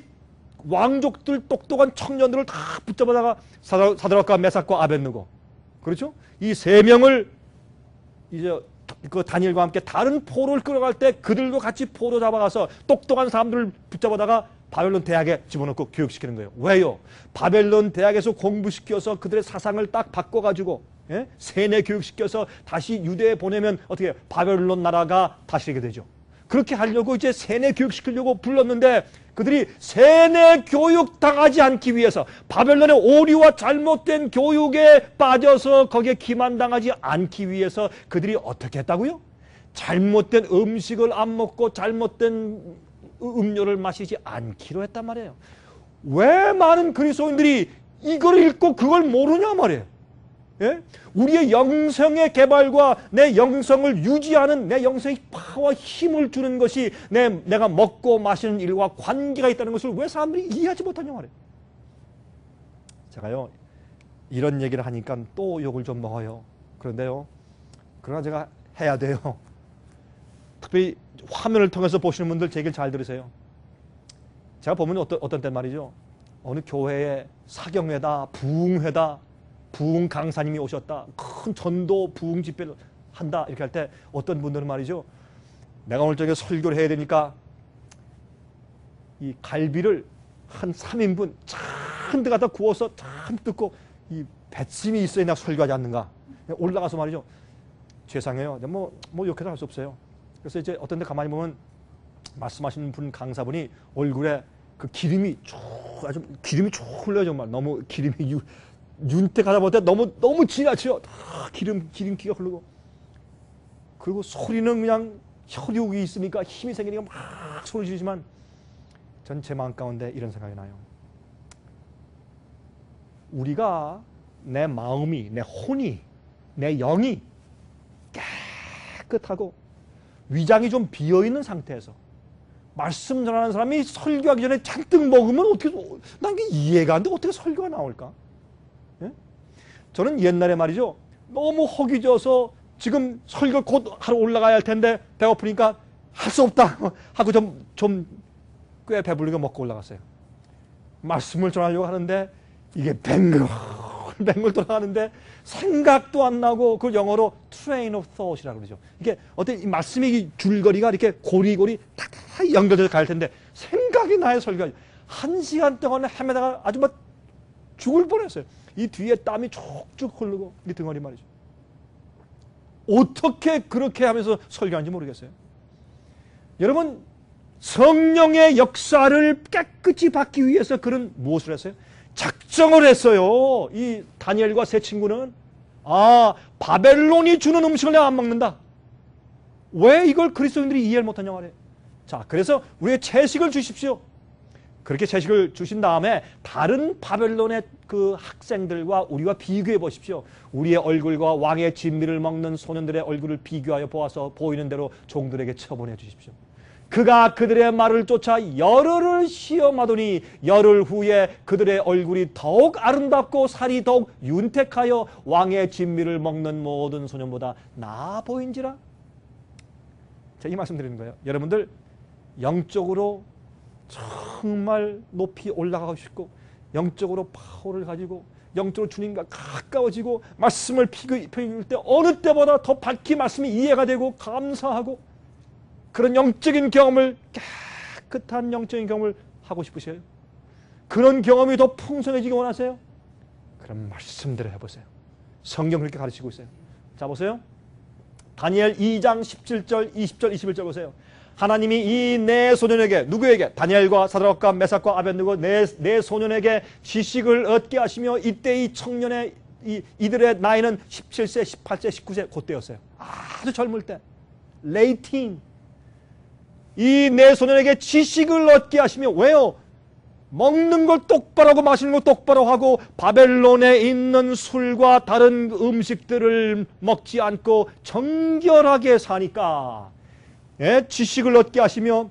왕족들, 똑똑한 청년들을 다 붙잡아다가 사드락과 메삭과 아벳느고, 그렇죠? 이 세 명을 이제 그 다니엘과 함께 다른 포로를 끌어갈 때 그들도 같이 포로 잡아가서 똑똑한 사람들을 붙잡아다가 바벨론 대학에 집어넣고 교육시키는 거예요. 왜요? 바벨론 대학에서 공부시켜서 그들의 사상을 딱 바꿔가지고, 예? 세뇌 교육시켜서 다시 유대에 보내면 어떻게 해요? 바벨론 나라가 다스리게 되죠. 그렇게 하려고 이제 세뇌 교육시키려고 불렀는데, 그들이 세뇌 교육 당하지 않기 위해서, 바벨론의 오류와 잘못된 교육에 빠져서 거기에 기만당하지 않기 위해서 그들이 어떻게 했다고요? 잘못된 음식을 안 먹고 잘못된 음료를 마시지 않기로 했단 말이에요. 왜 많은 그리스도인들이 이걸 읽고 그걸 모르냐 말이에요. 예? 우리의 영성의 개발과 내 영성을 유지하는, 내 영성의 파워, 힘을 주는 것이 내가 먹고 마시는 일과 관계가 있다는 것을 왜 사람들이 이해하지 못하냐 말이에요. 제가요, 이런 얘기를 하니까 또 욕을 좀 먹어요. 그런데요, 그러나 제가 해야 돼요. 특별히 화면을 통해서 보시는 분들 제 얘기를 잘 들으세요. 제가 보면 어떤 때 말이죠, 어느 교회에 사경회다, 부흥회다, 부흥 강사님이 오셨다, 큰 전도 부흥 집회를 한다, 이렇게 할 때 어떤 분들은 말이죠, 내가 오늘 저녁에 설교를 해야 되니까 이 갈비를 한 3인분 잔뜩 갖다 구워서 잔뜩 뜯고 이 배심이 있어야 내가 설교하지 않는가, 올라가서 말이죠, 죄송해요, 뭐 욕해도 할 수 없어요. 그래서 이제 어떤 데 가만히 보면 말씀하시는 분, 강사분이 얼굴에 그 기름이 아주 기름이 쭉 흘러요. 정말 너무 기름이 윤택하다 못해 너무 지나쳐요. 다 기름기가 흐르고, 그리고 소리는 그냥 혈육이 있으니까 힘이 생기니까 막 소리 지르지만, 전 제 마음 가운데 이런 생각이 나요. 우리가 내 마음이, 내 혼이, 내 영이 깨끗하고 위장이 좀 비어있는 상태에서 말씀 전하는 사람이 설교하기 전에 잔뜩 먹으면 어떻게, 난 이게 이해가 안 돼. 어떻게 설교가 나올까? 예? 저는 옛날에 말이죠, 너무 허기져서 지금 설교 곧 하러 올라가야 할 텐데 배고프니까 할 수 없다 하고 좀 꽤 배불리게 먹고 올라갔어요. 말씀을 전하려고 하는데 이게 뱅글 돌아가는데 생각도 안 나고, 그걸 영어로 train of thought이라고 그러죠. 이게 어떤 이 말씀의 줄거리가 이렇게 고리고리 탁탁 연결돼서 갈 텐데 생각이 나요. 설교가 1시간 동안 헤매다가 아주 막 죽을 뻔했어요. 이 뒤에 땀이 촉촉 흐르고, 이 등어리 말이죠. 어떻게 그렇게 하면서 설교하는지 모르겠어요. 여러분, 성령의 역사를 깨끗이 받기 위해서 그는 무엇을 했어요? 작정을 했어요. 이 다니엘과 세 친구는, 바벨론이 주는 음식을 내가 안 먹는다. 왜 이걸 그리스도인들이 이해를 못하냐 말이에요. 자, 그래서 우리의 채식을 주십시오. 그렇게 채식을 주신 다음에 다른 바벨론의 그 학생들과 우리와 비교해 보십시오. 우리의 얼굴과 왕의 진미를 먹는 소년들의 얼굴을 비교하여 보아서 보이는 대로 종들에게 처분해 주십시오. 그가 그들의 말을 쫓아 열흘을 시험하더니 열흘 후에 그들의 얼굴이 더욱 아름답고 살이 더욱 윤택하여 왕의 진미를 먹는 모든 소년보다 나아 보인지라. 제가 이 말씀 드리는 거예요. 여러분들 영적으로 정말 높이 올라가고 싶고, 영적으로 파워를 가지고 영적으로 주님과 가까워지고 말씀을 피울 때 어느 때보다 더 밝히 말씀이 이해가 되고 감사하고, 그런 영적인 경험을, 깨끗한 영적인 경험을 하고 싶으세요? 그런 경험이 더 풍성해지기 원하세요? 그럼 말씀대로 해보세요. 성경 그렇게 가르치고 있어요. 자, 보세요. 다니엘 2장 17절, 20절, 21절 보세요. 하나님이 이 네 소년에게, 누구에게? 다니엘과 사드락과 메삭과 아벳느고 네 소년에게 지식을 얻게 하시며 이때 이 청년의 이들의 나이는 17세, 18세, 19세 그때였어요. 아주 젊을 때. 레이틴. 이 네 소년에게 지식을 얻게 하시며, 왜요? 먹는 걸 똑바로 하고 마시는 걸 똑바로 하고 바벨론에 있는 술과 다른 음식들을 먹지 않고 정결하게 사니까, 예, 지식을 얻게 하시며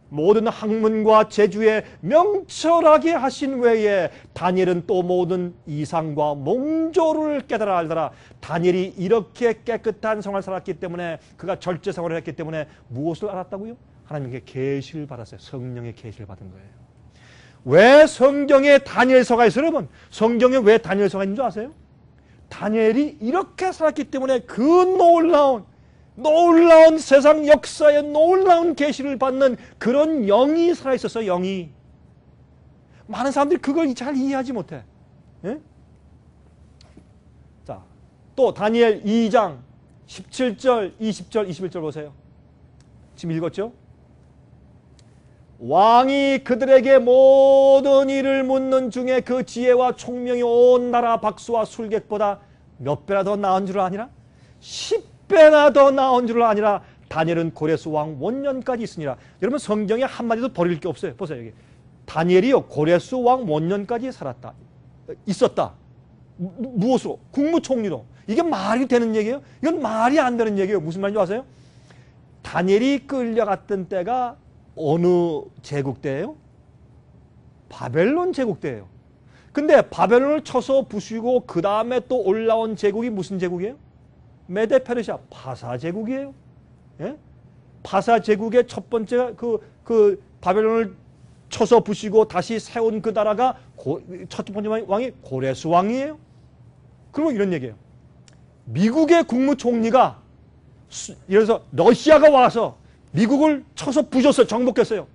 모든 학문과 재주에 명철하게 하신 외에 다니엘은 또 모든 이상과 몽조를 깨달아 알더라. 다니엘이 이렇게 깨끗한 생활을 살았기 때문에, 그가 절제 생활을 했기 때문에 무엇을 알았다고요? 하나님께 계시를 받았어요. 성령의 계시를 받은 거예요. 왜 성경에 다니엘서가 있어요, 여러분? 성경에 왜 다니엘서가 있는 줄 아세요? 다니엘이 이렇게 살았기 때문에 그 놀라운 세상 역사에 놀라운 계시를 받는 그런 영이 살아있었어요. 영이. 많은 사람들이 그걸 잘 이해하지 못해. 예? 자, 또 다니엘 2장 17절, 20절, 21절 보세요. 지금 읽었죠? 왕이 그들에게 모든 일을 묻는 중에 그 지혜와 총명이 온 나라 박수와 술객보다 몇 배나 더 나은 줄 아니라? 10배나 더 나은 줄 아니라 다니엘은 고레스 왕 원년까지 있으니라. 여러분 성경에 한마디도 버릴 게 없어요. 보세요. 여기 다니엘이요 고레스 왕 원년까지 살았다. 있었다. 무엇으로? 국무총리로. 이게 말이 되는 얘기예요? 이건 말이 안 되는 얘기예요. 무슨 말인지 아세요? 다니엘이 끌려갔던 때가 어느 제국 때예요? 바벨론 제국 때예요. 근데 바벨론을 쳐서 부수고 그 다음에 또 올라온 제국이 무슨 제국이에요? 메데 페르시아 바사 제국이에요. 예? 바사 제국의 첫 번째 그 바벨론을 쳐서 부수고 다시 세운 그 나라가 첫 번째 왕이 고레스 왕이에요. 그러면 이런 얘기예요. 미국의 국무총리가 예를 들어서 러시아가 와서 미국을 쳐서 부셨어요. 정복했어요.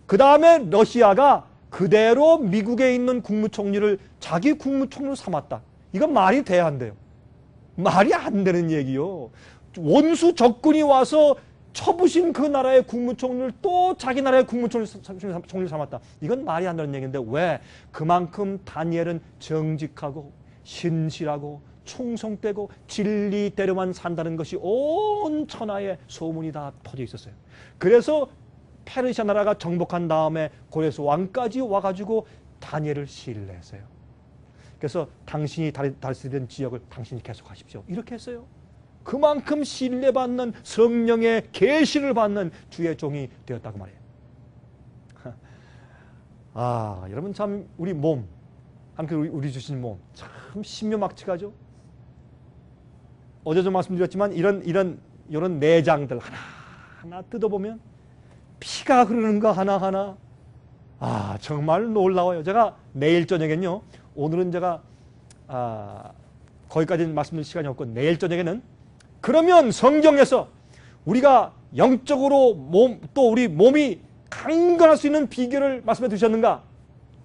그 다음에 러시아가 그대로 미국에 있는 국무총리를 자기 국무총리로 삼았다. 이건 말이 돼야 한대요. 말이 안 되는 얘기요. 원수 적군이 와서 쳐부신 그 나라의 국무총리를 또 자기 나라의 국무총리를 삼았다. 이건 말이 안 되는 얘기인데 왜? 그만큼 다니엘은 정직하고 신실하고 충성되고 진리대로만 산다는 것이 온 천하에 소문이 다 퍼져 있었어요. 그래서 페르시아 나라가 정복한 다음에 고레스 왕까지 와가지고 다니엘을 신뢰했어요. 그래서 당신이 다스리던 지역을 당신이 계속하십시오. 이렇게 했어요. 그만큼 신뢰받는 성령의 계시를 받는 주의 종이 되었다고 말이에요. 아, 여러분 참 우리 몸, 하나님께서 우리 주신 몸 참 신묘막측하죠. 어제도 말씀드렸지만 이런 내장들 하나 뜯어보면 피가 흐르는 거 하나하나 정말 놀라워요. 제가 내일 저녁엔요. 오늘은 제가 거기까지는 말씀드릴 시간이 없고 내일 저녁에는 그러면 성경에서 우리가 영적으로 또 우리 몸이 강건할 수 있는 비결을 말씀해 두셨는가?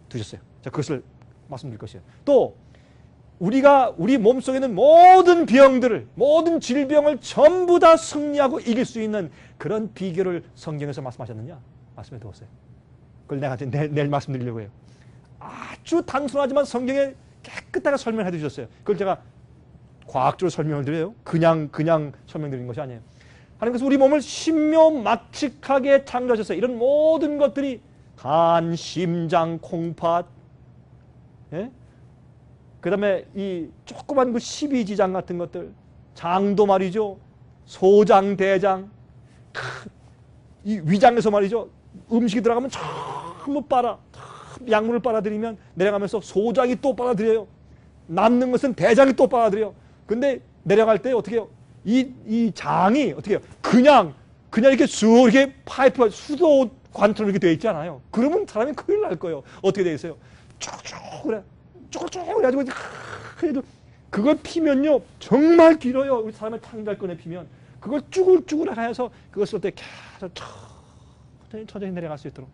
두셨어요. 자, 그것을 말씀드릴 것이에요. 또 우리 몸속에는 모든 병들을, 모든 질병을 전부 다 승리하고 이길 수 있는 그런 비결을 성경에서 말씀하셨느냐? 말씀해 두었어요. 그걸 내가 내일 말씀드리려고 해요. 아주 단순하지만 성경에 깨끗하게 설명해 주셨어요. 그걸 제가 과학적으로 설명을 드려요. 그냥 설명드리는 것이 아니에요. 하나님께서 우리 몸을 신묘막측하게 창조하셨어요. 이런 모든 것들이 간, 심장, 콩팥, 예? 그 다음에 이 조그만 그 십이지장 같은 것들, 장도 말이죠. 소장, 대장, 이 위장에서 말이죠. 음식이 들어가면 전부 약물을 빨아들이면 내려가면서 소장이 또 빨아들여요. 남는 것은 대장이 또 빨아들여요. 근데 내려갈 때 어떻게 해요? 이 장이 어떻게 해요? 그냥 이렇게 쑥 이렇게 파이프, 수도관처럼 이렇게 되어 있지 않아요. 그러면 사람이 큰일 날 거예요. 어떻게 되어 있어요? 쭉쭉 그래. 쭉쭉 그래가지고 그래도 그걸 피면요 정말 길어요. 우리 사람의 창자권에 피면 그걸 쭈글쭈글 해서 그것을 어떻게 계속 천천히 내려갈 수 있도록.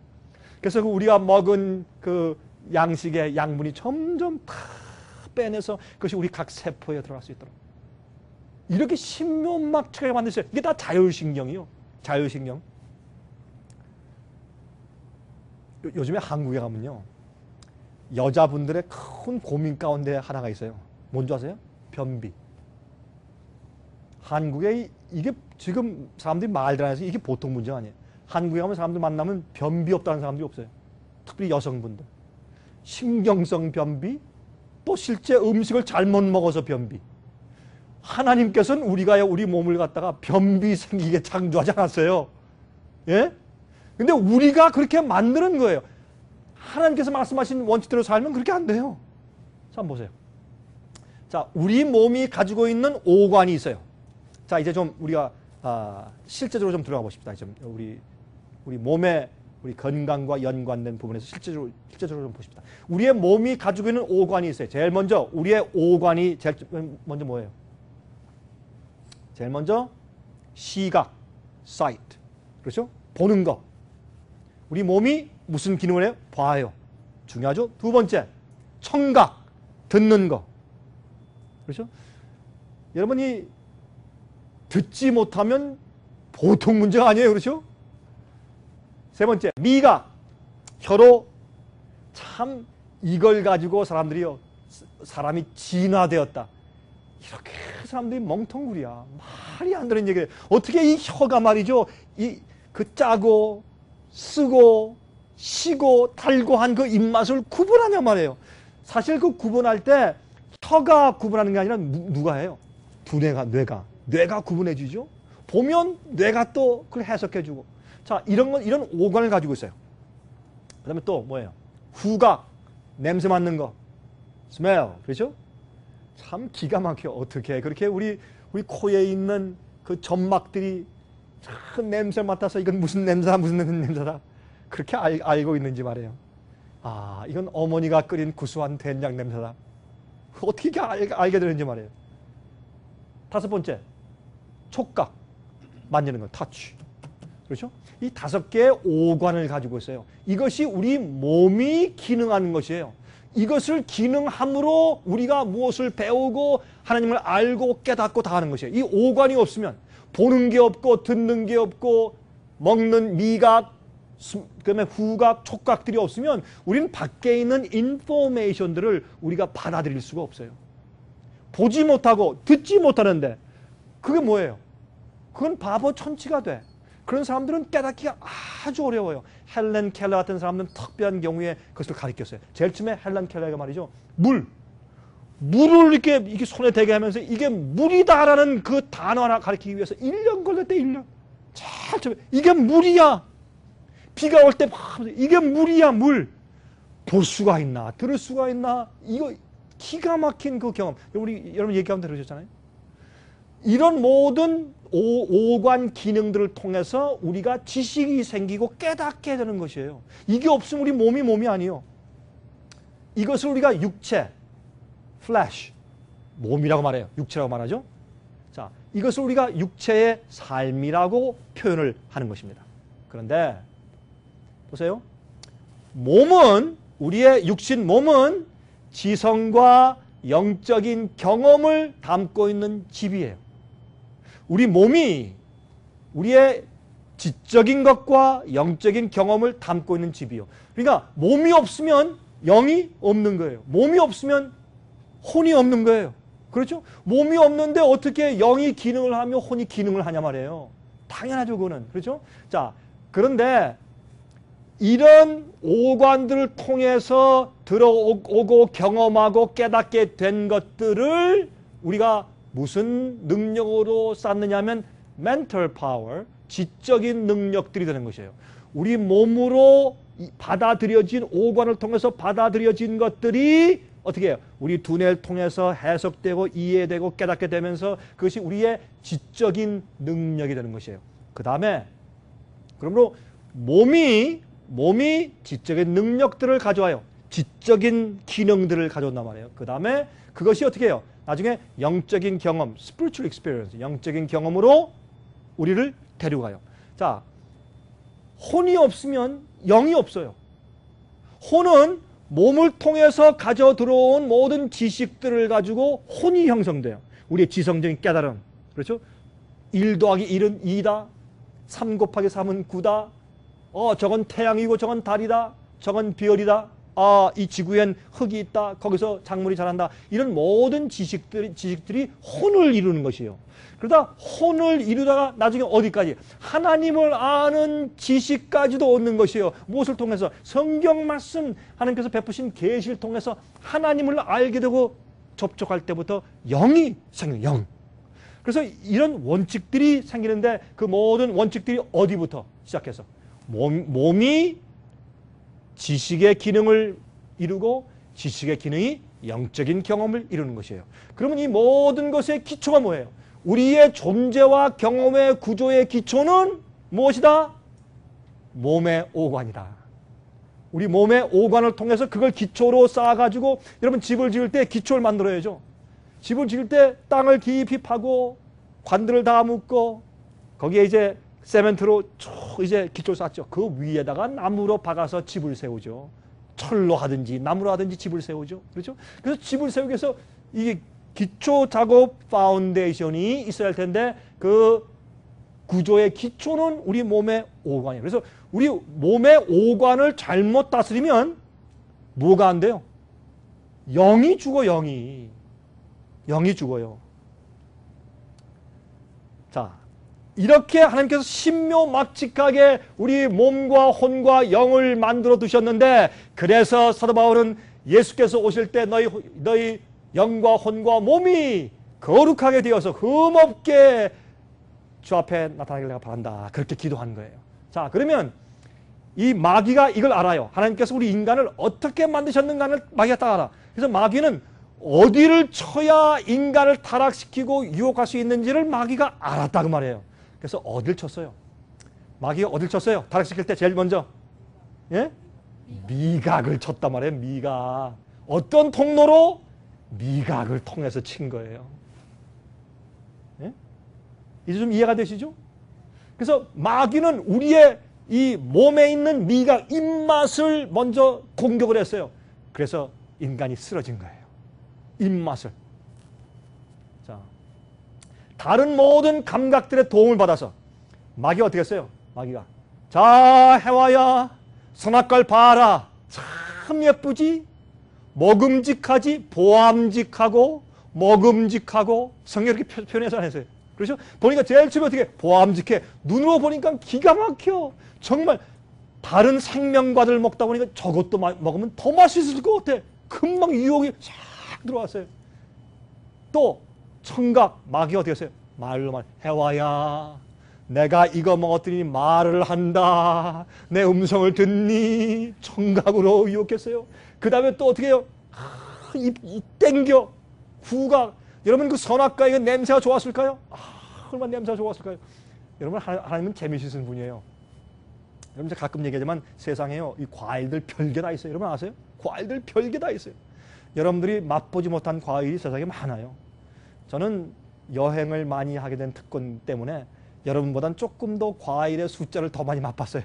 그래서 우리가 먹은 그 양식의 양분이 점점 다 빼내서 그것이 우리 각 세포에 들어갈 수 있도록. 이렇게 신묘막측하게 만드셨어요. 이게 다 자율신경이요. 자율신경. 요즘에 한국에 가면요, 여자분들의 큰 고민 가운데 하나가 있어요. 뭔지 아세요? 변비. 한국에 이게 지금 사람들이 말들 안 해서 이게 보통 문제가 아니에요. 한국에 가면 사람들 만나면 변비 없다는 사람들이 없어요. 특별히 여성분들. 신경성 변비, 또 실제 음식을 잘못 먹어서 변비. 하나님께서는 우리 몸을 갖다가 변비 생기게 창조하지 않았어요. 예? 근데 우리가 그렇게 만드는 거예요. 하나님께서 말씀하신 원칙대로 살면 그렇게 안 돼요. 자, 한번 보세요. 자, 우리 몸이 가지고 있는 오관이 있어요. 자, 이제 좀 우리가 실제적으로 좀 들어가 보십시다. 좀 우리 몸의 우리 건강과 연관된 부분에서 실제적으로 좀 보십시다. 우리의 몸이 가지고 있는 오관이 있어요. 제일 먼저 우리의 오관이 제일 먼저 뭐예요? 제일 먼저 시각, sight. 그렇죠? 보는 거. 우리 몸이 무슨 기능을 해요? 봐요. 중요하죠? 두 번째, 청각, 듣는 거. 그렇죠? 여러분이 듣지 못하면 보통 문제가 아니에요. 그렇죠? 세 번째, 미각, 혀로. 참 이걸 가지고 사람이 진화되었다. 이렇게 사람들이 멍텅구리야. 말이 안 되는 얘기를. 어떻게 이 혀가 말이죠. 그 짜고 쓰고 시고 달고 한 그 입맛을 구분하냐 말이에요. 사실 그 구분할 때 혀가 구분하는 게 아니라 누가 해요? 뇌가 구분해 주죠. 보면 뇌가 또 그걸 해석해 주고. 자, 이런 오관을 가지고 있어요. 그 다음에 또 뭐예요? 후각, 냄새 맡는 거. smell. 그렇죠? 참 기가 막혀. 어떻게 그렇게 우리 코에 있는 그 점막들이 참 냄새 맡아서 이건 무슨 냄새다, 무슨 냄새다. 그렇게 알고 있는지 말이에요. 아, 이건 어머니가 끓인 구수한 된장 냄새다. 어떻게 알게 되는지 말이에요. 다섯 번째, 촉각. 만지는 거, touch. 그렇죠? 이 5개의 오관을 가지고 있어요. 이것이 우리 몸이 기능하는 것이에요. 이것을 기능함으로 우리가 무엇을 배우고 하나님을 알고 깨닫고 다 하는 것이에요. 이 오관이 없으면 보는 게 없고 듣는 게 없고 먹는 미각, 그다음에 후각, 촉각들이 없으면 우리는 밖에 있는 인포메이션들을 우리가 받아들일 수가 없어요. 보지 못하고 듣지 못하는데 그게 뭐예요? 그건 바보 천치가 돼. 그런 사람들은 깨닫기가 아주 어려워요. 헬렌 켈러 같은 사람들은 특별한 경우에 그것을 가르쳤어요. 제일 처음에 헬렌 켈러가 말이죠. 물을 이렇게 손에 대게 하면서 이게 물이다라는 그 단어 하나 가르치기 위해서 1년 걸렸대, 1년. 제일 처음에 이게 물이야. 비가 올 때 이게 물이야, 물. 볼 수가 있나, 들을 수가 있나. 이거 기가 막힌 그 경험. 여러분 얘기하면 들으셨잖아요. 이런 모든 오관 기능들을 통해서 우리가 지식이 생기고 깨닫게 되는 것이에요. 이게 없으면 우리 몸이 아니에요. 이것을 우리가 육체, flesh, 몸이라고 말해요. 육체라고 말하죠. 자, 이것을 우리가 육체의 삶이라고 표현을 하는 것입니다. 그런데 보세요. 우리의 육신 몸은 지성과 영적인 경험을 담고 있는 집이에요. 우리 몸이 우리의 지적인 것과 영적인 경험을 담고 있는 집이요. 그러니까 몸이 없으면 영이 없는 거예요. 몸이 없으면 혼이 없는 거예요. 그렇죠? 몸이 없는데 어떻게 영이 기능을 하며 혼이 기능을 하냐 말이에요. 당연하죠, 그거는. 그렇죠? 자, 그런데 이런 오관들을 통해서 들어오고 경험하고 깨닫게 된 것들을 우리가 무슨 능력으로 쌓느냐면 mental power, 지적인 능력들이 되는 것이에요. 우리 몸으로 받아들여진 오관을 통해서 받아들여진 것들이 어떻게 해요? 우리 두뇌를 통해서 해석되고 이해되고 깨닫게 되면서 그것이 우리의 지적인 능력이 되는 것이에요. 그 다음에 그러므로 몸이 지적인 능력들을 가져와요. 지적인 기능들을 가져온단 말이에요. 그 다음에 그것이 어떻게 해요? 나중에 영적인 경험, spiritual experience, 영적인 경험으로 우리를 데려가요. 자, 혼이 없으면 영이 없어요. 혼은 몸을 통해서 가져 들어온 모든 지식들을 가지고 혼이 형성돼요. 우리의 지성적인 깨달음. 그렇죠? 1 더하기 1은 2다. 3 곱하기 3은 9다. 저건 태양이고 저건 달이다. 저건 별이다. 이 지구엔 흙이 있다. 거기서 작물이 자란다. 이런 모든 지식들이 혼을 이루는 것이에요. 그러다 혼을 이루다가 나중에 어디까지? 하나님을 아는 지식까지도 얻는 것이에요. 무엇을 통해서? 성경 말씀, 하나님께서 베푸신 계시를 통해서 하나님을 알게 되고 접촉할 때부터 영이 생겨요. 영. 그래서 이런 원칙들이 생기는데 그 모든 원칙들이 어디부터 시작해서? 몸이 지식의 기능을 이루고 지식의 기능이 영적인 경험을 이루는 것이에요. 그러면 이 모든 것의 기초가 뭐예요? 우리의 존재와 경험의 구조의 기초는 무엇이다? 몸의 오관이다. 우리 몸의 오관을 통해서 그걸 기초로 쌓아가지고 여러분 집을 지을 때 기초를 만들어야죠. 집을 지을 때 땅을 깊이 파고 관들을 다 묶고 거기에 이제 세멘트로 쭉 이제 기초를 쌓죠. 그 위에다가 나무로 박아서 집을 세우죠. 철로 하든지 나무로 하든지 집을 세우죠. 그렇죠? 그래서 집을 세우기 위해서 이게 기초 작업 파운데이션이 있어야 할 텐데 그 구조의 기초는 우리 몸의 오관이에요. 그래서 우리 몸의 오관을 잘못 다스리면 뭐가 안 돼요? 영이 죽어, 영이. 영이 죽어요. 자, 이렇게 하나님께서 신묘막측하게 우리 몸과 혼과 영을 만들어 두셨는데 그래서 사도 바울은 예수께서 오실 때 너희 영과 혼과 몸이 거룩하게 되어서 흠없게 주 앞에 나타나길 내가 바란다. 그렇게 기도한 거예요. 자, 그러면 이 마귀가 이걸 알아요. 하나님께서 우리 인간을 어떻게 만드셨는가를 마귀가 딱 알아. 그래서 마귀는 어디를 쳐야 인간을 타락시키고 유혹할 수 있는지를 마귀가 알았다 그 말이에요. 그래서 어딜 쳤어요? 마귀가 어딜 쳤어요? 타락시킬 때 제일 먼저 예? 미각을 쳤단 말이에요. 미각. 어떤 통로로? 미각을 통해서 친 거예요. 예? 이제 좀 이해가 되시죠? 그래서 마귀는 우리의 이 몸에 있는 미각, 입맛을 먼저 공격을 했어요. 그래서 인간이 쓰러진 거예요. 입맛을. 자, 다른 모든 감각들의 도움을 받아서 마귀가 어떻게 했어요? 마귀가 자, 해와야 선악과를 봐라. 참 예쁘지? 먹음직하지? 보암직하고 먹음직하고 성경 이렇게 표현해서 안 했어요. 그렇죠? 보니까 제일 처음에 어떻게 보암직해. 눈으로 보니까 기가 막혀. 정말 다른 생명과들 먹다 보니까 저것도 먹으면 더 맛있을 것 같아. 금방 유혹이 싹 들어왔어요. 또 청각, 마귀가 어떻게 했어요? 말로 말 해와야 내가 이거 먹었더니 말을 한다. 내 음성을 듣니? 청각으로 유혹했어요. 그 다음에 또 어떻게 해요? 입 땡겨. 후각. 여러분 그 선악과 이거 냄새가 좋았을까요? 얼마나 냄새가 좋았을까요? 여러분 하나님은 재미있으신 분이에요. 여러분 제가 가끔 얘기하지만 세상에요. 이 과일들 별게 다 있어요. 여러분 아세요? 과일들 별게 다 있어요. 여러분들이 맛보지 못한 과일이 세상에 많아요. 저는 여행을 많이 하게 된 특권 때문에 여러분보단 조금 더 과일의 숫자를 더 많이 맛봤어요.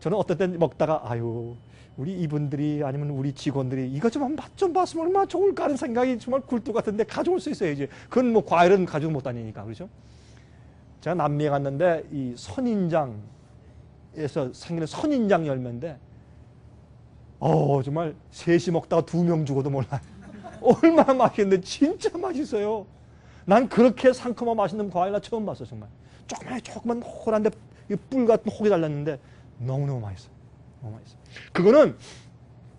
저는 어떤 때 먹다가 아유 우리 이분들이 아니면 우리 직원들이 이거 좀 맛 좀 봤으면 얼마나 좋을까 하는 생각이 정말 굴뚝 같은데 가져올 수 있어야지. 그건 뭐 과일은 가지고 못 다니니까. 그렇죠? 제가 남미에 갔는데 이 선인장에서 생기는 선인장 열매인데 정말 셋이 먹다가 2명 죽어도 몰라요. 얼마나 맛있는데 진짜 맛있어요. 난 그렇게 상큼하고 맛있는 과일 나 처음 봤어 정말. 조그만 호란데 뿔 같은 혹이 달렸는데 너무너무 맛있어. 너무 맛있어. 그거는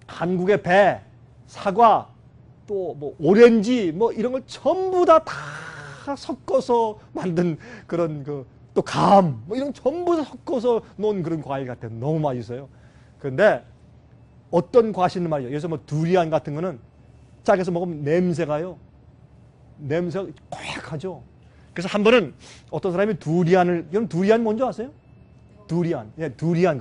한국의 배, 사과, 또 뭐 오렌지 뭐 이런 걸 전부 다 섞어서 만든 그런 또 감 뭐 이런 전부 다 섞어서 놓은 그런 과일 같아요. 너무 맛있어요. 그런데 어떤 과실은 말이죠. 예를 들어서 뭐 두리안 같은 거는 짝에서 먹으면 냄새가요. 냄새가 고약하죠. 그래서 한 번은 어떤 사람이 여러분 두리안 뭔지 아세요? 두리안. 예, 두리안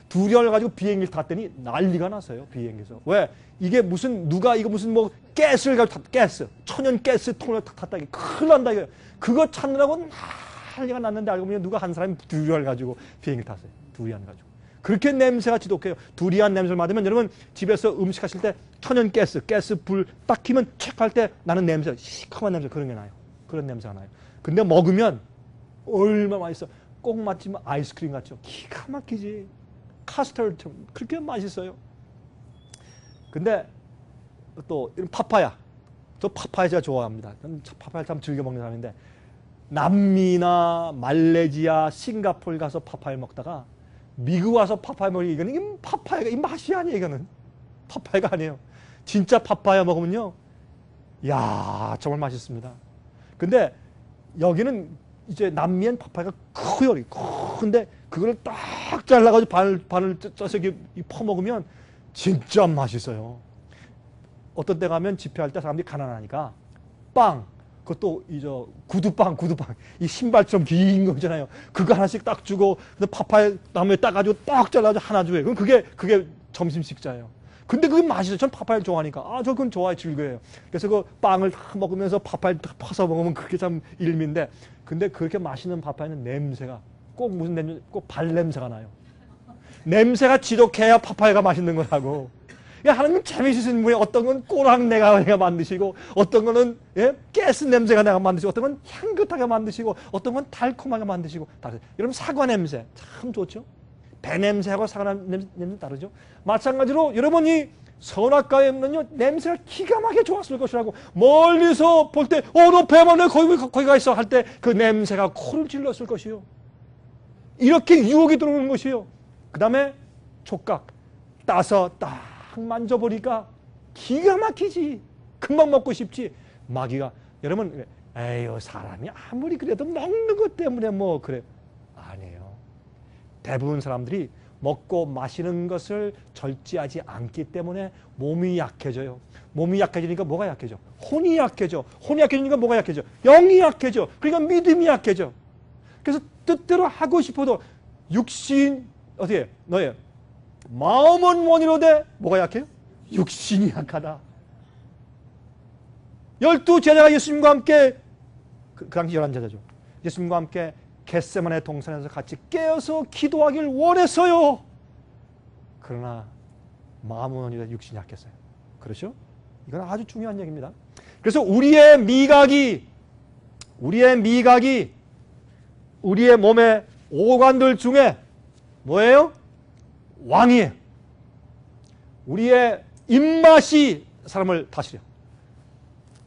두리안을 가지고 비행기를 탔더니 난리가 났어요. 비행기에서. 왜? 이게 누가 이거 무슨 뭐 가스를 가지고 가스. 천연 가스 통을 탔다. 이게 큰일 난다 이거예요. 그거 찾느라고 난리가 났는데 알고 보니 누가 한 사람이 두리안을 가지고 비행기를 탔어요. 두리안 가지고. 그렇게 냄새가 지독해요. 두리안 냄새를 맡으면 여러분 집에서 음식 하실 때 천연 가스 불 딱 키면 책 할 때 나는 냄새, 시커먼 냄새 그런 게 나요. 그런 냄새가 나요. 근데 먹으면 얼마나 맛있어. 꼭 마치면 아이스크림 같죠. 기가 막히지. 카스터드 그렇게 맛있어요. 근데 또 이런 파파야. 저 파파야 제가 좋아합니다. 저는 파파야 참 즐겨 먹는 사람인데 남미나 말레이시아, 싱가포르 가서 파파야 먹다가 미국 와서 파파야 먹으니 이거는 파파야가 이 맛이 아니에요. 이거는 파파야가 아니에요. 진짜 파파야 먹으면요, 야 정말 맛있습니다. 근데 여기는 이제 남미엔 파파야가 커요. 근데 그걸 딱 잘라가지고 반을 쪄서 이렇게 퍼먹으면 진짜 맛있어요. 어떤 데 가면 집회할 때 사람들이 가난하니까 빵, 그것도 구두빵, 이 신발처럼 긴 거 있잖아요. 그거 하나씩 딱 주고, 근데 파파야 나무에 따가지고 딱 잘라가지고 하나 줘요. 그럼 그게 점심 식사예요. 근데 그게 맛있어요. 전 파파야를 좋아하니까. 저 그건 좋아해, 즐거워요. 그래서 그 빵을 다 먹으면서 파파야를 딱 퍼서 먹으면 그게 참 일미인데, 근데 그렇게 맛있는 파파야는 냄새가 꼭 무슨 냄새, 꼭 발냄새가 나요. 냄새가 지독해야 파파야가 맛있는 거라고. 하나님 재미있으신 분이 어떤 건 꼬랑내가 내가 만드시고, 어떤 거는 가스 냄새가 내가 만드시고, 어떤 건 향긋하게 만드시고, 어떤 건 달콤하게 만드시고. 다르죠. 여러분 사과 냄새 참 좋죠. 배 냄새하고 사과 냄새 다르죠. 마찬가지로 여러분이 선악과에는요 냄새가 기가 막히게 좋았을 것이라고. 멀리서 볼 때 너 배만 거기 가 있어 할 때 그 냄새가 코를 찔렀을 것이요. 이렇게 유혹이 들어오는 것이요. 그 다음에 촉각 따서 딱 만져보니까 기가 막히지. 금방 먹고 싶지. 마귀가 여러분 에휴 사람이 아무리 그래도 먹는 것 때문에 뭐 그래. 아니에요. 대부분 사람들이 먹고 마시는 것을 절제하지 않기 때문에 몸이 약해져요. 몸이 약해지니까 뭐가 약해져? 혼이 약해져. 혼이 약해지니까 뭐가 약해져? 영이 약해져. 그러니까 믿음이 약해져. 그래서 뜻대로 하고 싶어도 육신 어떻게 너의 마음은 원이로되 뭐가 약해요? 육신이 약하다. 12 제자가 예수님과 함께 그 당시 11제자죠. 예수님과 함께 겟세마네 동산에서 같이 깨어서 기도하길 원했어요. 그러나 마음은 원이로되 육신이 약했어요. 그렇죠? 이건 아주 중요한 얘기입니다. 그래서 우리의 미각이 우리의 몸의 오관들 중에 뭐예요? 왕이에요. 우리의 입맛이 사람을 다스려.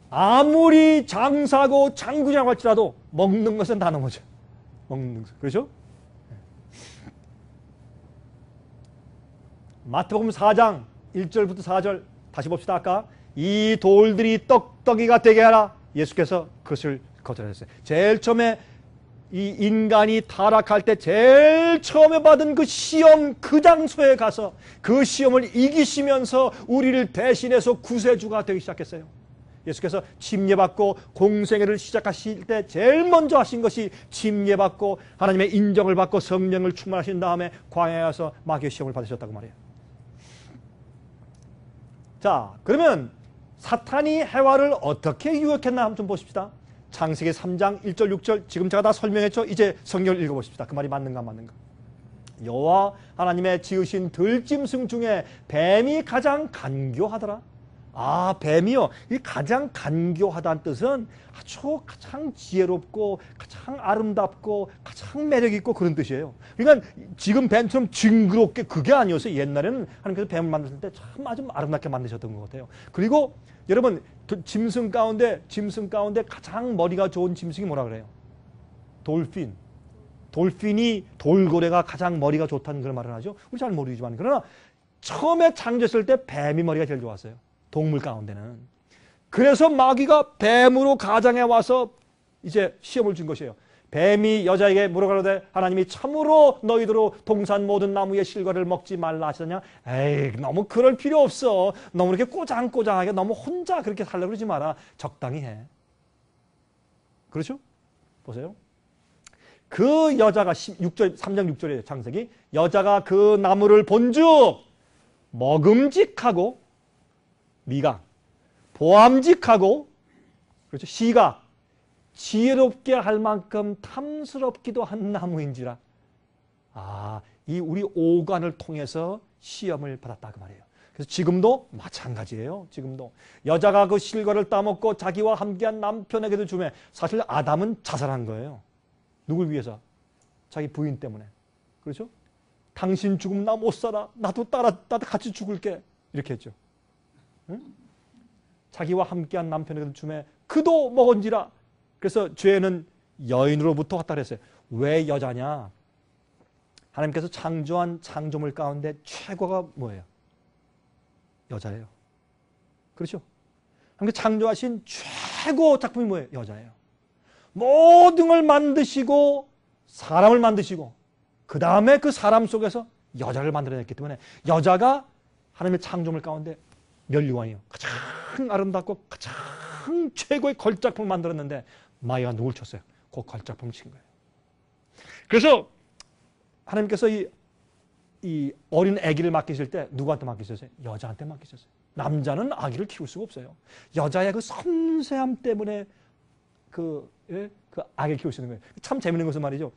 아무리 장사고 장군이라고 할지라도 먹는 것은 다 넘어져. 먹는 것. 그렇죠? 마태복음 4장 1절부터 4절 다시 봅시다. 아까 이 돌들이 떡떡이가 되게 하라. 예수께서 그것을 거절하셨어요. 제일 처음에 이 인간이 타락할 때 제일 처음에 받은 그 시험, 그 장소에 가서 그 시험을 이기시면서 우리를 대신해서 구세주가 되기 시작했어요. 예수께서 침례받고 공생애를 시작하실 때 제일 먼저 하신 것이 침례받고 하나님의 인정을 받고 성령을 충만하신 다음에 광야에 가서 마귀의 시험을 받으셨다고 말해요. 자, 그러면 사탄이 해와를 어떻게 유혹했나 한번 좀 보십시다. 창세기 3장 1절 6절 지금 제가 다 설명했죠. 이제 성경을 읽어보십시다. 그 말이 맞는가 안 맞는가. 여호와 하나님의 지으신 들짐승 중에 뱀이 가장 간교하더라. 뱀이요. 이 가장 간교하다는 뜻은 아주 가장 지혜롭고 가장 아름답고 가장 매력있고 그런 뜻이에요. 그러니까 지금 뱀처럼 징그럽게 그게 아니었어요. 옛날에는 하나님께서 뱀을 만드실 때 참 아주 아름답게 만드셨던 것 같아요. 그리고 여러분 짐승 가운데 가장 머리가 좋은 짐승이 뭐라 그래요? 돌핀. 돌핀이 돌고래가 가장 머리가 좋다는 그런 말을 하죠. 우리 잘 모르지만 그러나 처음에 창조했을 때 뱀이 머리가 제일 좋았어요. 동물 가운데는. 그래서 마귀가 뱀으로 가장해 와서 이제 시험을 준 것이에요. 뱀이 여자에게 물어가로되 하나님이 참으로 너희들로 동산 모든 나무의 실과를 먹지 말라 하시느냐. 에이 너무 그럴 필요 없어. 너무 이렇게 꼬장꼬장하게 너무 혼자 그렇게 살려고 그러지 마라. 적당히 해. 그렇죠? 보세요. 그 여자가 3장 6절에 창세기 여자가 그 나무를 본즉 먹음직하고 미각, 보암직하고 그렇죠? 시각, 지혜롭게 할 만큼 탐스럽기도 한 나무인지라. 이 우리 오관을 통해서 시험을 받았다 그 말이에요. 그래서 지금도 마찬가지예요. 지금도 여자가 그 실과를 따먹고 자기와 함께한 남편에게도 주매 사실 아담은 자살한 거예요. 누굴 위해서? 자기 부인 때문에. 그렇죠? 당신 죽으면 나 못 살아. 나도 같이 죽을게. 이렇게 했죠. 응? 자기와 함께한 남편에게도 주매 그도 먹은지라. 그래서 죄는 여인으로부터 왔다 그랬어요. 왜 여자냐? 하나님께서 창조한 창조물 가운데 최고가 뭐예요? 여자예요. 그렇죠? 하나님께서 창조하신 최고 작품이 뭐예요? 여자예요. 모든 걸 만드시고 사람을 만드시고 그 다음에 그 사람 속에서 여자를 만들어냈기 때문에 여자가 하나님의 창조물 가운데 멸류관이에요. 가장 아름답고 가장 최고의 걸작품을 만들었는데 마귀가 누굴 쳤어요? 그 걸작품을 친 거예요. 그래서 하나님께서 이 어린 아기를 맡기실 때 누구한테 맡기셨어요? 여자한테 맡기셨어요. 남자는 아기를 키울 수가 없어요. 여자의 그 섬세함 때문에 그 아기를 키울 수 있는 거예요. 참 재밌는 것은 말이죠.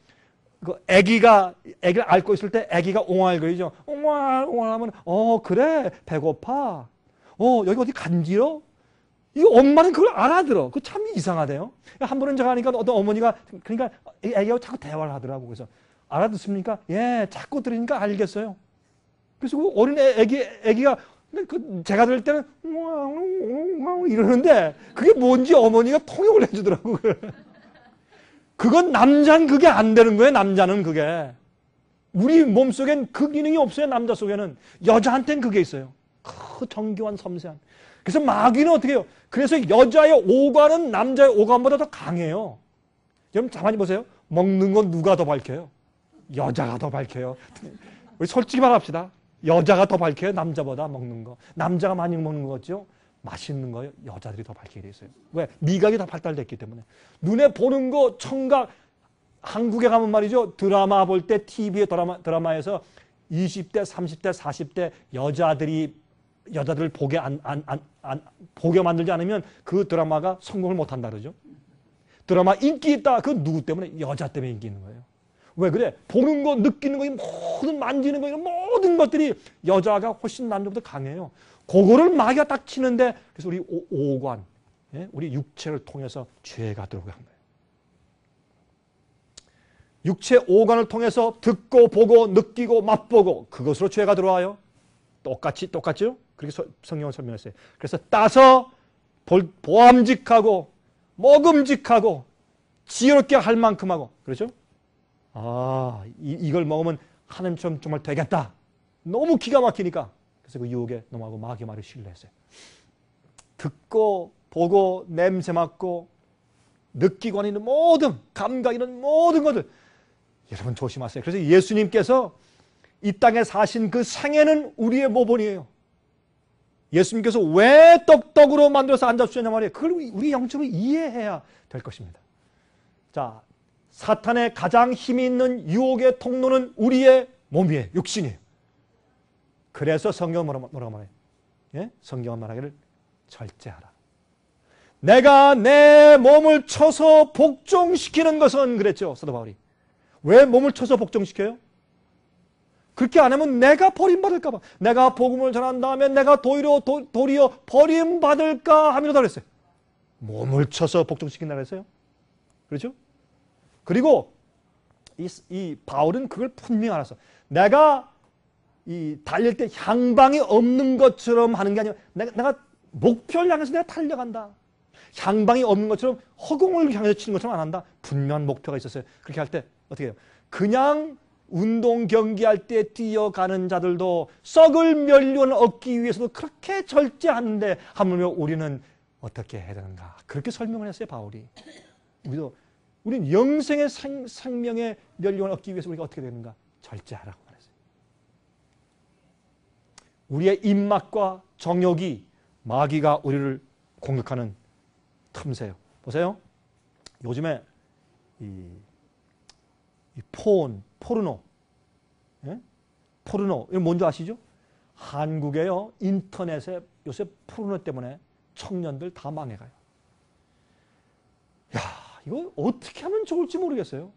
그 아기를 앓고 있을 때 아기가 옹알거리죠. 옹알하면 그래 배고파. 여기 어디 간지러? 이 엄마는 그걸 알아들어. 그 참 이상하대요. 한 번은 제가 하니까 어떤 어머니가 그러니까 아기하고 자꾸 대화를 하더라고. 그래서 알아듣습니까? 예, 자꾸 들으니까 알겠어요. 그래서 그 어린 아기가 제가 들을 때는 이러는데 그게 뭔지 어머니가 통역을 해주더라고. 그건 남자는 그게 안 되는 거예요. 남자는 그게. 우리 몸속엔 그 기능이 없어요. 남자 속에는. 여자한테는 그게 있어요. 그 정교한 섬세한. 그래서 마귀는 어떻게 해요? 그래서 여자의 오관은 남자의 오관보다 더 강해요. 여러분 가만히 보세요. 먹는 건 누가 더 밝혀요? 여자가 더 밝혀요. 우리 솔직히 말합시다. 여자가 더 밝혀요. 남자보다 먹는 거. 남자가 많이 먹는 거 같죠? 맛있는 거요. 여자들이 더 밝히게 돼 있어요. 왜? 미각이 더 발달됐기 때문에. 눈에 보는 거 청각. 한국에 가면 말이죠. 드라마 볼 때 TV에 드라마에서 20대, 30대, 40대 여자들을 보게 만들지 않으면 그 드라마가 성공을 못 한다 그러죠. 드라마 인기 있다. 그건 누구 때문에? 여자 때문에 인기 있는 거예요. 왜 그래? 보는 거, 느끼는 거, 모든 만지는 거, 이런 모든 것들이 여자가 훨씬 남자보다 강해요. 그거를 마귀가 딱 치는데 그래서 우리 오관, 우리 육체를 통해서 죄가 들어오게 한 거예요. 육체 오관을 통해서 듣고 보고 느끼고 맛보고 그것으로 죄가 들어와요. 똑같죠? 그렇게 성경은 설명했어요. 그래서 따서 보암직하고 먹음직하고 지혜롭게 할 만큼 하고 그렇죠? 이걸 먹으면 하나님처럼 정말 되겠다. 너무 기가 막히니까 그래서 그 유혹에 넘어가고 마귀의 말을 신뢰했어요. 듣고 보고 냄새 맡고 느끼고 하는 모든 감각 이런 모든 것들 여러분 조심하세요. 그래서 예수님께서 이 땅에 사신 그 생애는 우리의 모본이에요. 예수님께서 왜 떡으로 만들어서 앉아주셨냐 말이에요. 그걸 우리 영적으로 이해해야 될 것입니다. 자, 사탄의 가장 힘이 있는 유혹의 통로는 우리의 몸이에요. 육신이에요. 그래서 성경은 뭐라고 말해요? 예? 성경은 말하기를 절제하라. 내가 내 몸을 쳐서 복종시키는 것은 그랬죠. 사도 바울이. 왜 몸을 쳐서 복종시켜요? 그렇게 안 하면 내가 버림받을까 봐. 내가 복음을 전한 다음에 내가 도리어 버림받을까 하면서 그랬어요. 몸을 쳐서 복종시킨다고 했어요. 그렇죠? 그리고 이 바울은 그걸 분명히 알았어. 내가 달릴 때 향방이 없는 것처럼 하는 게 아니라 내가 목표를 향해서 내가 달려간다. 향방이 없는 것처럼 허공을 향해서 치는 것처럼 안 한다. 분명한 목표가 있었어요. 그렇게 할 때 어떻게 해요? 그냥 운동 경기할 때 뛰어가는 자들도 썩을 면류관을 얻기 위해서도 그렇게 절제하는데 하물며 우리는 어떻게 해야 되는가? 그렇게 설명을 했어요. 바울이. 우리는 영생의 생명의 면류관을 얻기 위해서 우리가 어떻게 되는가? 절제하라고 말했어요. 우리의 입맛과 정욕이 마귀가 우리를 공격하는 틈새요. 보세요. 요즘에 이 포르노, 예? 포르노, 이거 뭔지 아시죠? 한국에요, 인터넷에 요새 포르노 때문에 청년들 다 망해가요. 야, 이거 어떻게 하면 좋을지 모르겠어요.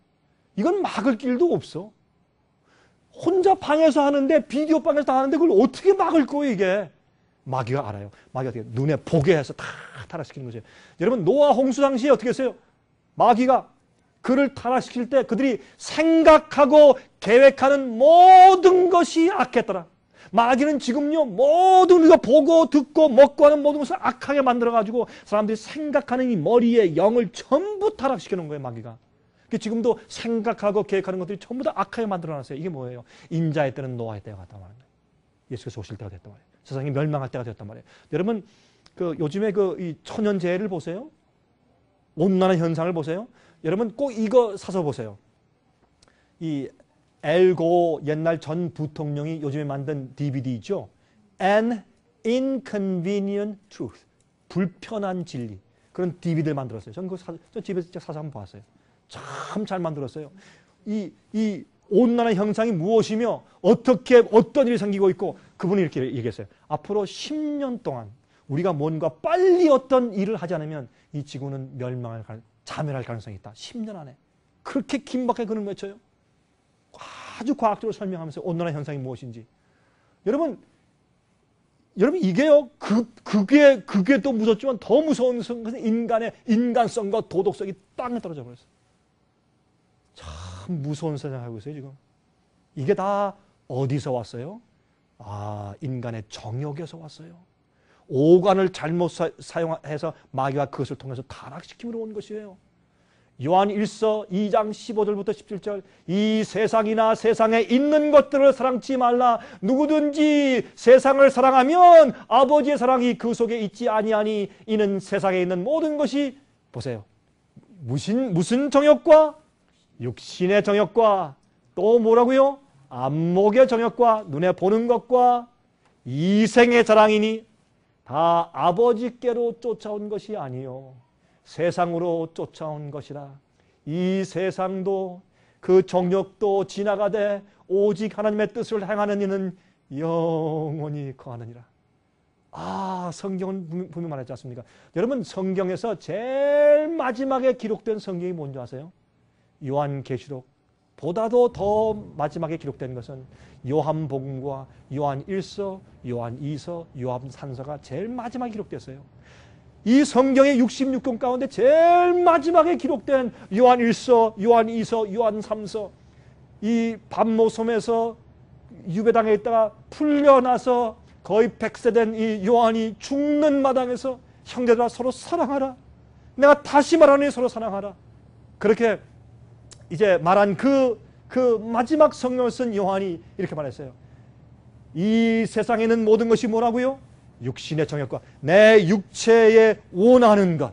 이건 막을 길도 없어. 혼자 방에서 하는데, 비디오 방에서 다 하는데 그걸 어떻게 막을 거예요, 이게? 마귀가 알아요. 마귀가 어떻게 눈에 보게 해서 다 타락시키는 거죠. 여러분 노아 홍수 당시에 어떻게 했어요? 마귀가 그를 타락시킬 때 그들이 생각하고 계획하는 모든 것이 악했더라. 마귀는 지금요 모든 우리가 보고 듣고 먹고 하는 모든 것을 악하게 만들어가지고 사람들이 생각하는 이 머리에 영을 전부 타락시켜 놓은 거예요. 마귀가. 지금도 생각하고 계획하는 것들이 전부 다 악하게 만들어놨어요. 이게 뭐예요? 인자의 때는 노아의 때가 같단 말이에요. 예수께서 오실 때가 됐단 말이에요. 세상이 멸망할 때가 됐단 말이에요. 여러분 요즘에 이 천연재해를 보세요. 온난화 현상을 보세요. 여러분 꼭 이거 사서 보세요. 이 엘고 옛날 전 부통령이 요즘에 만든 DVD 있죠. An Inconvenient Truth. 불편한 진리. 그런 DVD를 만들었어요. 저는 저 집에서 사서 한번 봤어요. 참 잘 만들었어요. 이 온난화 현상이 무엇이며 어떻게 어떤 일이 생기고 있고 그분이 이렇게 얘기했어요. 앞으로 10년 동안 우리가 뭔가 빨리 어떤 일을 하지 않으면 이 지구는 자멸할 가능성이 있다. 10년 안에. 그렇게 긴박하게 그는 외쳐요. 아주 과학적으로 설명하면서 온난화 현상이 무엇인지. 여러분 이게요. 그게 또 무섭지만 더 무서운 것은 인간의 인간성과 도덕성이 땅에 떨어져 버렸어요. 참 무서운 세상을 하고 있어요, 지금. 이게 다 어디서 왔어요? 인간의 정욕에서 왔어요. 오간을 잘못 사용해서 마귀가 그것을 통해서 타락시킴으로 온 것이에요. 요한 1서 2장 15절부터 17절 이 세상이나 세상에 있는 것들을 사랑치 말라. 누구든지 세상을 사랑하면 아버지의 사랑이 그 속에 있지 아니하니 이는 세상에 있는 모든 것이 보세요. 무슨 정욕과 육신의 정욕과 또 뭐라고요? 안목의 정욕과 눈에 보는 것과 이생의 자랑이니 다 아버지께로 쫓아온 것이 아니요 세상으로 쫓아온 것이라. 이 세상도 그 정욕도 지나가되 오직 하나님의 뜻을 행하는 이는 영원히 거하느니라. 성경은 분명히 말하지 않습니까? 여러분 성경에서 제일 마지막에 기록된 성경이 뭔지 아세요? 요한계시록 보다도 더 마지막에 기록된 것은 요한복음과 요한 1서, 요한 2서, 요한 3서가 제일 마지막에 기록됐어요. 이 성경의 66권 가운데 제일 마지막에 기록된 요한 1서, 요한 2서, 요한 3서 이 반모섬에서 유배당에 있다가 풀려나서 거의 100세 된 이 요한이 죽는 마당에서 형제들아 서로 사랑하라. 내가 다시 말하니 서로 사랑하라. 그렇게 이제 말한 그 마지막 성경을 쓴 요한이 이렇게 말했어요. 이 세상에는 모든 것이 뭐라고요? 육신의 정욕과 내 육체에 원하는 것.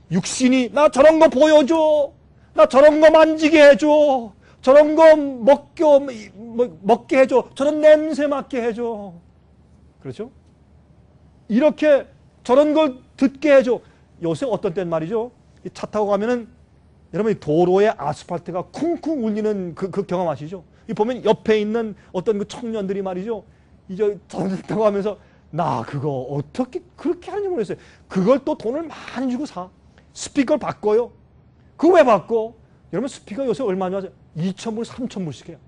육신이 나 저런 거 보여줘. 나 저런 거 만지게 해줘. 저런 거 먹게 해줘. 저런 냄새 맡게 해줘. 그렇죠? 이렇게 저런 걸 듣게 해줘. 요새 어떤 때는 말이죠. 차 타고 가면은 여러분 도로에 아스팔트가 쿵쿵 울리는 그 경험 아시죠? 이 보면 옆에 있는 어떤 그 청년들이 말이죠. 이제 자동차 타고 하면서 나 그거 어떻게 그렇게 하는지 모르겠어요. 그걸 또 돈을 많이 주고 사. 스피커를 바꿔요. 그거 왜 바꿔? 여러분 스피커 요새 얼마나 하죠? 2,000불, 3,000불씩 해요.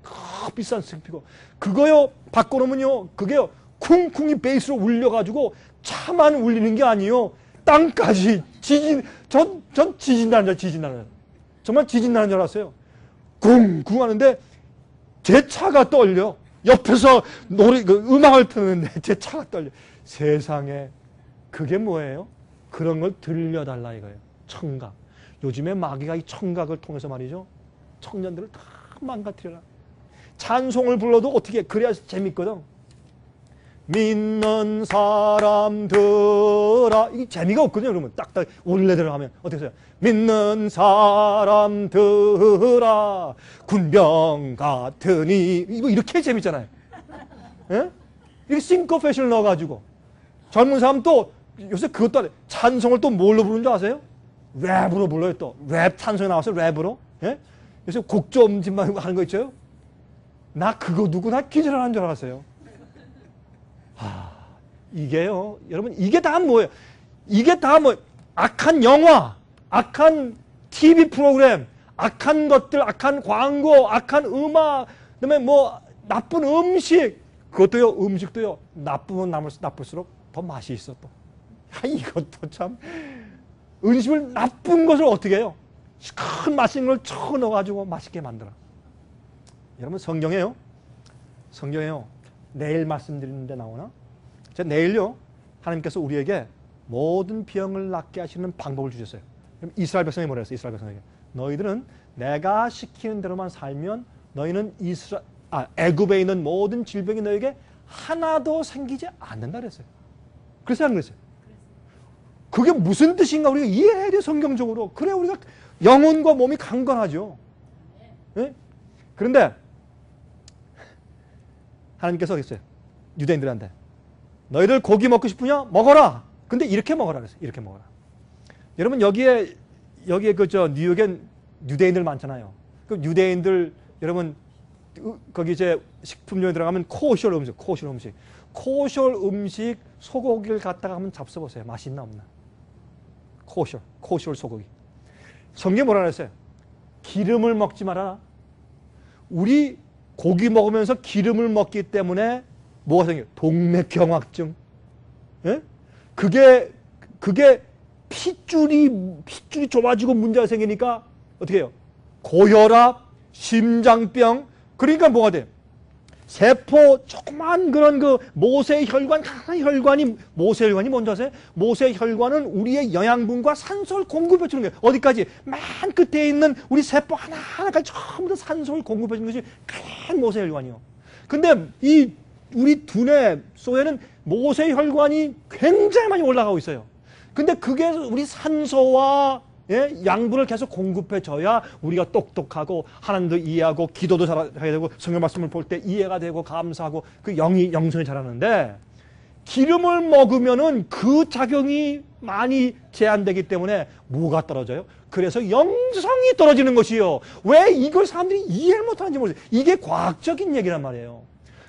비싼 스피커. 그거요 바꿔놓으면요 그게요 쿵쿵이 베이스로 울려가지고 차만 울리는 게 아니에요. 땅까지 전 지진 나는 줄 지진 정말 지진 나는 줄 알았어요. 쿵쿵 하는데 제 차가 떨려. 옆에서 음악을 트는데 제 차가 떨려. 세상에 그게 뭐예요? 그런 걸 들려달라 이거예요. 청각. 요즘에 마귀가 이 청각을 통해서 말이죠. 청년들을 다 망가뜨려라. 찬송을 불러도 어떻게 그래야 재밌거든. 믿는 사람들아 이게 재미가 없거든요. 그러면 딱딱 원래대로 하면 어떻게 해요? 믿는 사람들아 군병 같으니 이렇게 재밌잖아요. 예? 이렇게 싱커페이션을 넣어가지고 젊은 사람 또 요새 그것도 안 해. 찬송을 또 뭘로 부르는 줄 아세요? 랩으로 불러요. 또 랩 찬송이 나왔어요. 랩으로. 예? 요새 곡점짓만 하는 거 있죠? 나 그거 두고 나 기절하는 줄 알았어요. 이게요, 여러분, 이게 다 뭐예요? 이게 다 뭐, 악한 영화, 악한 TV 프로그램, 악한 것들, 악한 광고, 악한 음악, 그 다음에 뭐, 나쁜 음식, 그것도요, 음식도요, 나쁘면 나쁠수록 더 맛이 있어 또. 야, 이것도 참 은심을 나쁜 것을 어떻게 해요? 큰 맛있는 걸 쳐 넣어가지고 맛있게 만들어. 여러분 성경에요. 성경에요. 내일 말씀드리는데 나오나? 제가 내일요. 하나님께서 우리에게 모든 병을 낫게 하시는 방법을 주셨어요. 이스라엘 백성이 뭐라 했어요? 이스라엘 백성에게. 너희들은 내가 시키는 대로만 살면 너희는 애굽에 있는 모든 질병이 너에게 하나도 생기지 않는다 그랬어요. 그래서 하는 거였어요. 그게 무슨 뜻인가 우리가 이해해야 돼요. 성경적으로. 그래 우리가 영혼과 몸이 강건하죠. 네? 그런데 하나님께서 그랬어요. 유대인들한테 너희들 고기 먹고 싶으냐? 먹어라. 근데 이렇게 먹어라 그랬어요. 이렇게 먹어라. 여러분 여기에 뉴욕엔 유대인들 많잖아요. 그 유대인들 여러분 거기 이제 식품점에 들어가면 코셜 음식 소고기를 갖다가 한번 잡숴보세요. 맛이 있나 없나? 코셜 소고기. 성경에 뭐라 그랬어요? 기름을 먹지 마라. 우리 고기 먹으면서 기름을 먹기 때문에 뭐가 생겨요? 동맥경화증. 예? 그게 핏줄이 좁아지고 문제가 생기니까 어떻게 해요? 고혈압, 심장병. 그러니까 뭐가 돼요? 세포 조그만 그런 그 모세혈관, 모세혈관이 뭔지 아세요? 모세혈관은 우리의 영양분과 산소를 공급해 주는 거예요. 어디까지? 맨 끝에 있는 우리 세포 하나하나까지 전부 다 산소를 공급해 주는 것이 큰 모세혈관이요. 근데 이 우리 두뇌 속에는 모세혈관이 굉장히 많이 올라가고 있어요. 근데 그게 우리 산소와 양분을 계속 공급해 줘야 우리가 똑똑하고 하나님도 이해하고 기도도 잘해야 되고 성경 말씀을 볼 때 이해가 되고 감사하고 그 영성이 자라는데 기름을 먹으면은 그 작용이 많이 제한되기 때문에 뭐가 떨어져요? 그래서 영성이 떨어지는 것이요. 왜 이걸 사람들이 이해를 못하는지 모르겠어요. 이게 과학적인 얘기란 말이에요.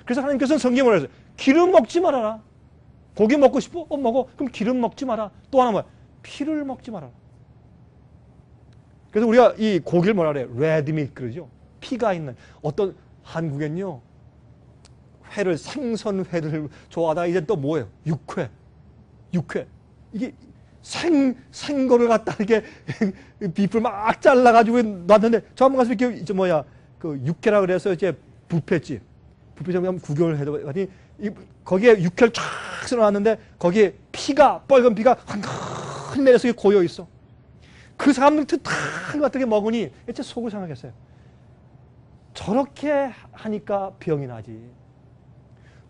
그래서 하나님께서는 성경에 뭐라 했어요? 기름 먹지 말아라. 고기 먹고 싶어? 먹어. 그럼 기름 먹지 마라. 또 하나 뭐야? 피를 먹지 말아라. 그래서 우리가 이 고기를 뭐라 그래요? 레드밋 그러죠. 피가 있는 어떤 한국엔요. 생선회를 좋아하다가 이제 또 뭐예요? 육회. 이게 생거를 갖다 이렇게 비프를 막 잘라가지고 놨는데 저 한번 가서 이렇게 그 육회라 그래서 이제 뷔페집 가면 구경을 해봤더니 거기에 육회를 쫙 쓸어놨는데 거기에 빨간 피가 한큰 내려서 고여 있어. 그 사람들 다 어떻게 먹으니 이제 속을 상하겠어요. 저렇게 하니까 병이 나지.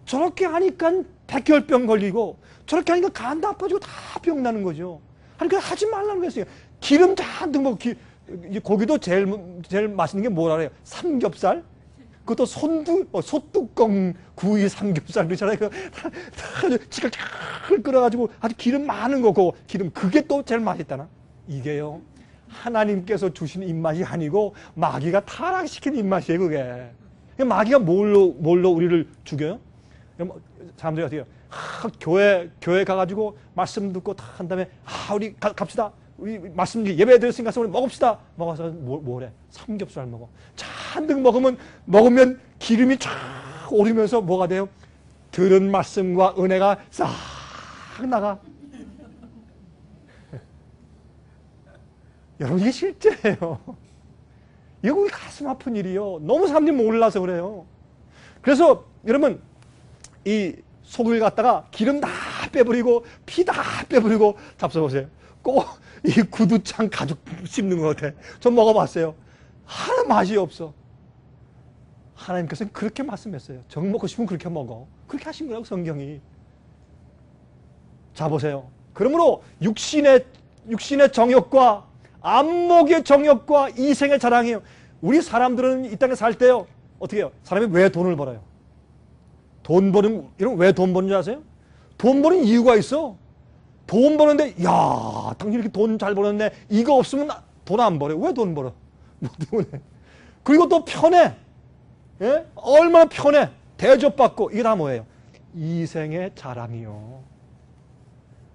저렇게 하니까 백혈병 걸리고 저렇게 하니까 간 나빠지고 다 병 나는 거죠. 그러니까 하지 말라는 거였어요. 기름 잔뜩 먹고 고기도 제일 맛있는 게 뭐라 그래요? 삼겹살? 그것도 소뚜껑 구이 삼겹살 그렇잖아요. 지가 쫙 끓여가지고 아주 기름 많은 거고 기름 그게 또 제일 맛있다나? 이게요. 하나님께서 주신 입맛이 아니고 마귀가 타락시킨 입맛이에요. 그게. 마귀가 뭘로 우리를 죽여요? 사람들이 어떻게 해요? 교회 가가지고 말씀 듣고 다 한 다음에 우리 갑시다. 우리 말씀 예배 드렸으니까 우리 먹읍시다. 먹어서 뭐래? 삼겹살 먹어. 잔뜩 먹으면 기름이 쫙 오르면서 뭐가 돼요? 들은 말씀과 은혜가 싹 나가. 여러분 이게 실제예요. 이거 우리 가슴 아픈 일이요. 너무 사람들이 몰라서 그래요. 그래서 여러분 이 소고기를 갖다가 기름 다 빼버리고 피 다 빼버리고 잡숴보세요. 꼭 이 구두창 가죽 씹는 것 같아. 전 먹어봤어요. 하나 맛이 없어. 하나님께서는 그렇게 말씀했어요. 정 먹고 싶으면 그렇게 먹어. 그렇게 하신 거라고 성경이. 자 보세요. 그러므로 육신의 정욕과 안목의 정욕과 이생의 자랑이에요. 우리 사람들은 이 땅에 살 때요. 어떻게 해요? 사람이 왜 돈을 벌어요? 여러분 왜 돈 버는 줄 아세요? 돈 버는 이유가 있어. 돈 버는데 당신 이렇게 돈 잘 버는데 이거 없으면 돈 안 벌어요. 왜 돈 벌어? 뭐 때문에? 그리고 또 편해. 예? 얼마나 편해. 대접받고 이게 다 뭐예요? 이생의 자랑이요.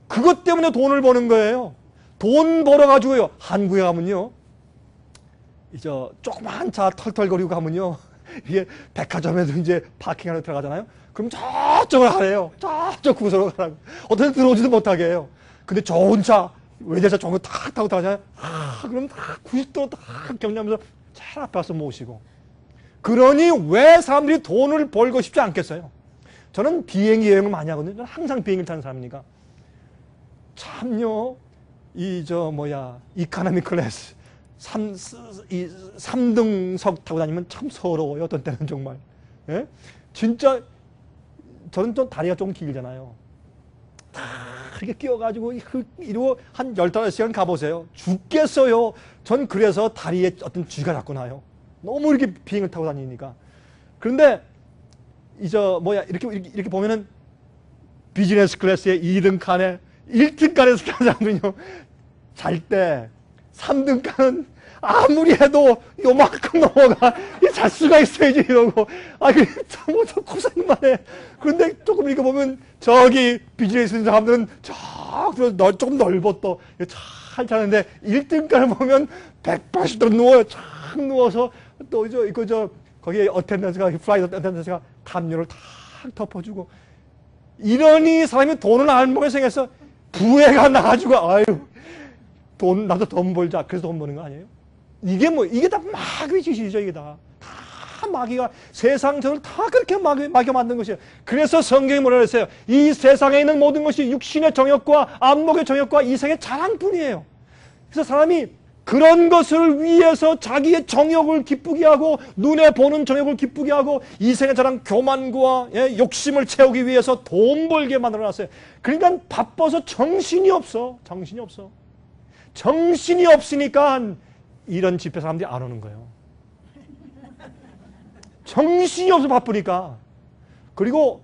그것 때문에 돈을 버는 거예요. 돈 벌어가지고요. 한국에 가면요. 조그만 차 털털거리고 가면요. 이게 백화점에도 이제 파킹하러 들어가잖아요. 그럼 저쪽으로 가래요. 저쪽 구석으로 가라고. 어떻게 들어오지도 못하게 해요. 근데 좋은 차, 외제차 좋은 거 탁 타고 가잖아요. 그럼 딱 90도로 딱 경량하면서 제일 앞에 와서 모시고. 그러니 왜 사람들이 돈을 벌고 싶지 않겠어요? 저는 비행기 여행을 많이 하거든요. 저는 항상 비행기를 타는 사람이니까. 참요, 이카노미 클래스. 3등석 타고 다니면 참 서러워요. 어떤 때는 정말. 예? 진짜, 저는 좀 다리가 좀 길잖아요. 다 이렇게 끼워가지고, 이러고 한 15시간 가보세요. 죽겠어요. 전 그래서 다리에 어떤 쥐가 자꾸 나요. 너무 이렇게 비행을 타고 다니니까. 그런데, 이렇게 보면은, 비즈니스 클래스의 2등 칸에, 1등 칸에서 타는 사람은요, 잘 때, 3등 칸은 아무리 해도 요만큼 넘어가. 잘 수가 있어야지, 이러고. 저 고생만 해. 그런데 조금 이렇게 보면, 저기 비즈니스 있는 사람들은 조금 넓었어. 잘 자는데, 일 등간을 보면 180도 누워요. 착 누워서, 또, 거기에 플라이트 어텐던스가 담요를 탁 덮어주고. 이러니 사람이 돈을 알먹게 생겨서 부해가 나가지고, 나도 돈 벌자. 그래서 돈 버는 거 아니에요? 이게 다 마귀의 짓이죠, 이게 다. 다 마귀가 세상 전을 다 그렇게 마귀가 만든 것이에요. 그래서 성경이 뭐라 그랬어요? 이 세상에 있는 모든 것이 육신의 정욕과 안목의 정욕과 이생의 자랑뿐이에요. 그래서 사람이 그런 것을 위해서 자기의 정욕을 기쁘게 하고 눈에 보는 정욕을 기쁘게 하고 이생의 자랑 교만과 욕심을 채우기 위해서 돈 벌게 만들어놨어요. 그러니까 바빠서 정신이 없어. 정신이 없으니까 이런 집회 사람들이 안 오는 거예요. 정신이 없어 바쁘니까. 그리고